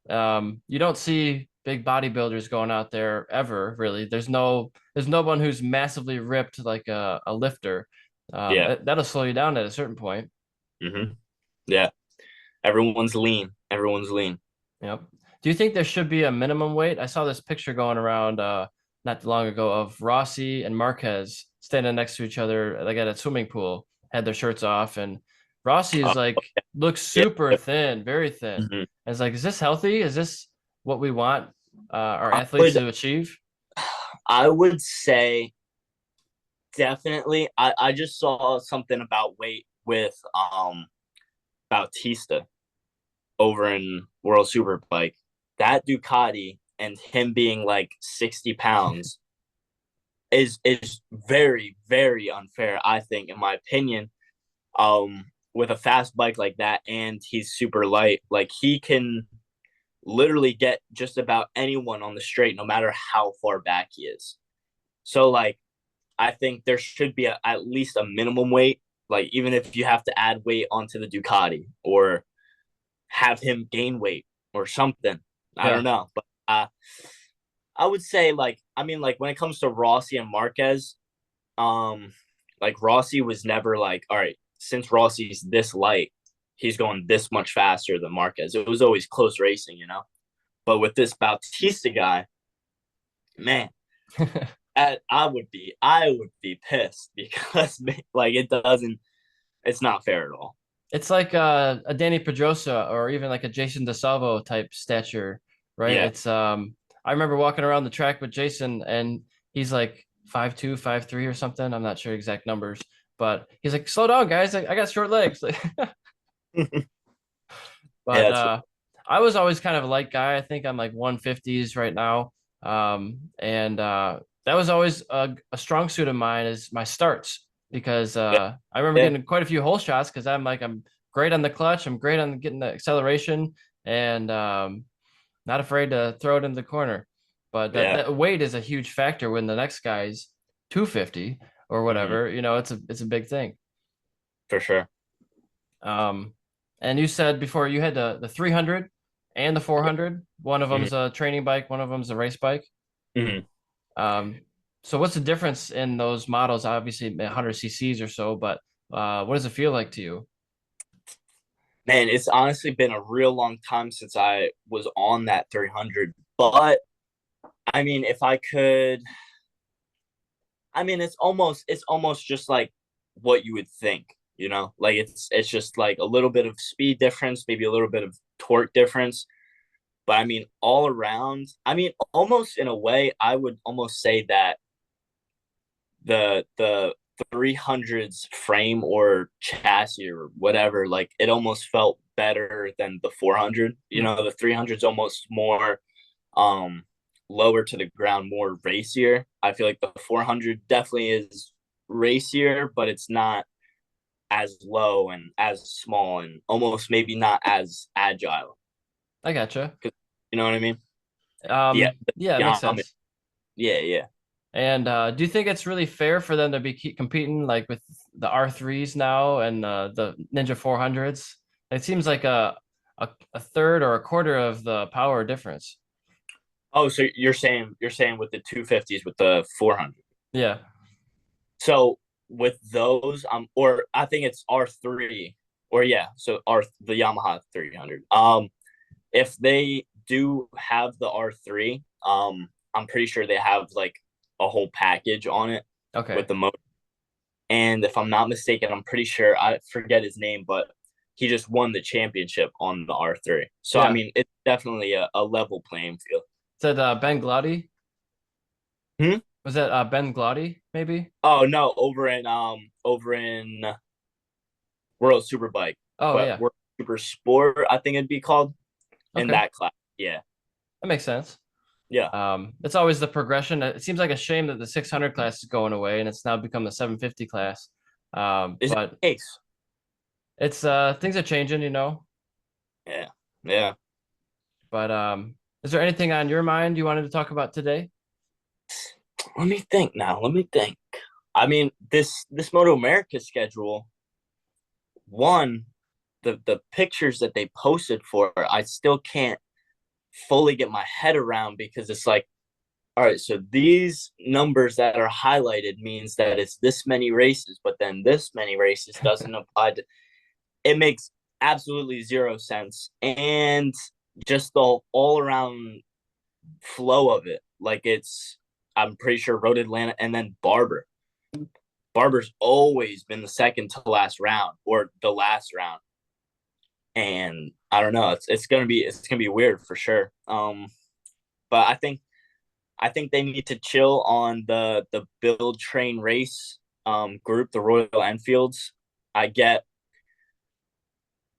You don't see big bodybuilders going out there ever, really. There's no one who's massively ripped like a lifter. Yeah. That'll slow you down at a certain point. Mm-hmm. Yeah, everyone's lean. Everyone's lean. Yep. Do you think there should be a minimum weight? I saw this picture going around not too long ago of Rossi and Marquez standing next to each other like at a swimming pool, had their shirts off, and Rossi is Oh, like looks yeah. super thin, very thin. Mm-hmm. And it's like, is this healthy? Is this what we want our I athletes would- to achieve? I would say definitely. I just saw something about weight with Bautista over in World Superbike. That Ducati and him being like 60 pounds is very, very unfair, I think, in my opinion. With a fast bike like that and he's super light, like he can literally get just about anyone on the straight, no matter how far back he is. So like I think there should be at least a minimum weight, like even if you have to add weight onto the Ducati or have him gain weight or something. I Yeah. don't know, but I would say like when it comes to Rossi and Marquez, like Rossi was never like, all right, since Rossi's this light, he's going this much faster than Marquez. It was always close racing, But with this Bautista guy, man, I would be pissed because like it's not fair at all. It's like a Danny Pedrosa or even like a Jason DeSalvo type stature, right? Yeah. It's I remember walking around the track with Jason and he's like 5'2", 5'3" or something. I'm not sure exact numbers, but he's like, slow down, guys. I got short legs. But Yeah, I was always kind of a light guy. I think I'm like 150s right now. And that was always a strong suit of mine is my starts because I remember Yeah. getting quite a few hole shots because I'm great on the clutch. I'm great on getting the acceleration and not afraid to throw it in the corner. But that weight is a huge factor when the next guy's 250 or whatever. It's a big thing. for sure. And you said before you had the 300 and the 400. One of Mhm. them's a training bike, one of them's a race bike. Mhm. Um, so what's the difference in those models? Obviously, 100 cc's or so, but what does it feel like to you? Man, it's honestly been a real long time since I was on that 300. But I mean, if I could, I mean, it's almost just like what you would think, like it's just like a little bit of speed difference, maybe a little bit of torque difference. But I mean, all around, I mean, almost in a way, I would almost say that the 300's frame or chassis or whatever, like it almost felt better than the 400. Hmm. The 300's almost more um lower to the ground, more racier. I feel like the 400 definitely is racier, but it's not as low and as small and almost maybe not as agile. I gotcha. You know what I mean? Yeah, Yeah, it makes Yamaha. sense. Yeah, yeah. And do you think it's really fair for them to be keep competing like with the R3s now and the Ninja 400s? It seems like a third or a quarter of the power difference. Oh, so you're saying with the 250s with the 400. Yeah. So with those, or I think it's R3, or yeah, so the Yamaha 300. If they do have the R3, I'm pretty sure they have like a whole package on it Okay. with the motor. And if I'm not mistaken, I'm pretty sure I forget his name, but he just won the championship on the R3. So I Yeah. mean, it's definitely a level playing field. Said Ben Glotty. Hmm? Was that Ben Glotty, maybe? Oh no, over in World Superbike, Oh but yeah. World Super Sport, I think it'd be called in Okay. that class. Yeah, That makes sense. yeah. It's always the progression. It seems like a shame that the 600 class is going away and it's now become the 750 class. Is it But Ace? it's things are changing, you know. Yeah, yeah. But is there anything on your mind you wanted to talk about today? Let me think now. Let me think. I mean, this Moto America schedule, one, the pictures that they posted for, I still can't fully get my head around because it's like, all right, so these numbers that are highlighted means that it's this many races, but then this many races doesn't apply to. It makes absolutely zero sense, and just the all around flow of it, like I'm pretty sure Road Atlanta and then Barber's always been the second to last round or the last round, and I don't know. It's gonna be weird for sure. But I think they need to chill on the build train race group, the Royal Enfields. I get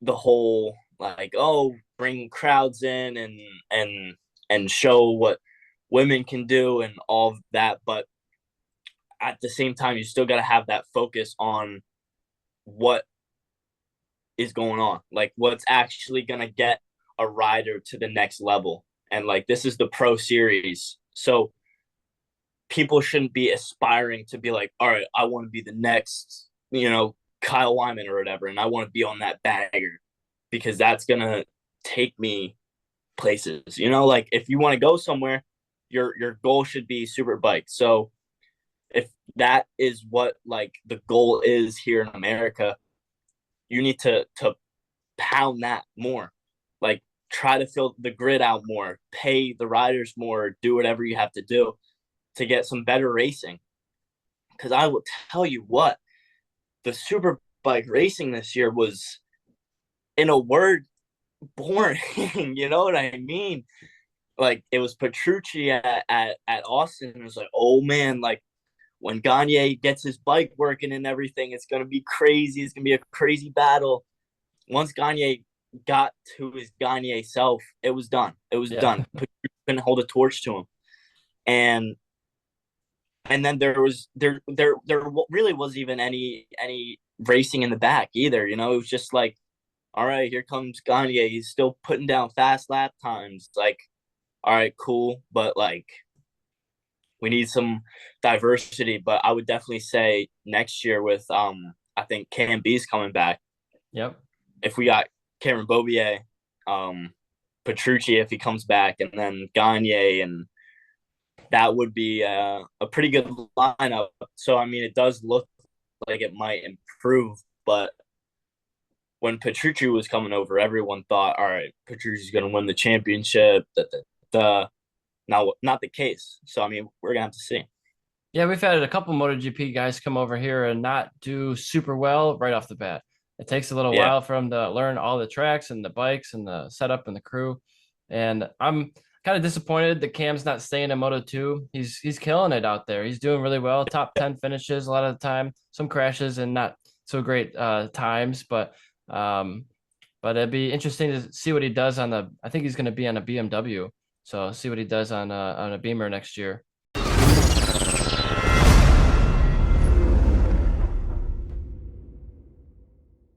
the whole like, oh, bring crowds in and show what women can do and all of that, but at the same time you still got to have that focus on what is going on, like what's actually going to get a rider to the next level. And like, this is the pro series, so people shouldn't be aspiring to be like, all right, I want to be the next, Kyle Wyman or whatever, and I want to be on that bagger because that's gonna take me places. Like if you want to go somewhere, your goal should be super bike. So if that is what like the goal is here in America, you need to pound that more. Like try to fill the grid out more, pay the riders more, do whatever you have to do to get some better racing. Because I will tell you what, the super bike racing this year was, in a word, boring. You know what I mean? Like it was Petrucci at Austin. It was like, oh man, like when Gagne gets his bike working and everything, it's gonna be crazy. It's gonna be a crazy battle. Once Gagne got to his Gagne self, it was done. It was Yeah. done. Petrucci couldn't hold a torch to him, and then there really wasn't even any racing in the back either. It was just like, all right, here comes Gagne. He's still putting down fast lap times. Like, all right, cool, but like we need some diversity. But I would definitely say next year with I think KMB's coming back. Yep. if we got Cameron Bobier, Petrucci if he comes back, and then Gagne, and that would be a pretty good lineup. So, I mean, it does look like it might improve, but when Petrucci was coming over, everyone thought, all right, Petrucci's going to win the championship. Now, not the case. So, I mean, we're going to have to see. Yeah, we've had a couple MotoGP guys come over here and not do super well right off the bat. It takes a little while for them to learn all the tracks and the bikes and the setup and the crew. And I'm kind of disappointed that Cam's not staying in Moto 2. He's killing it out there. He's doing really well. Top 10 finishes a lot of the time. Some crashes and not so great times, but it'd be interesting to see what he does on the. I think he's going to be on a BMW. So see what he does on a Beamer next year.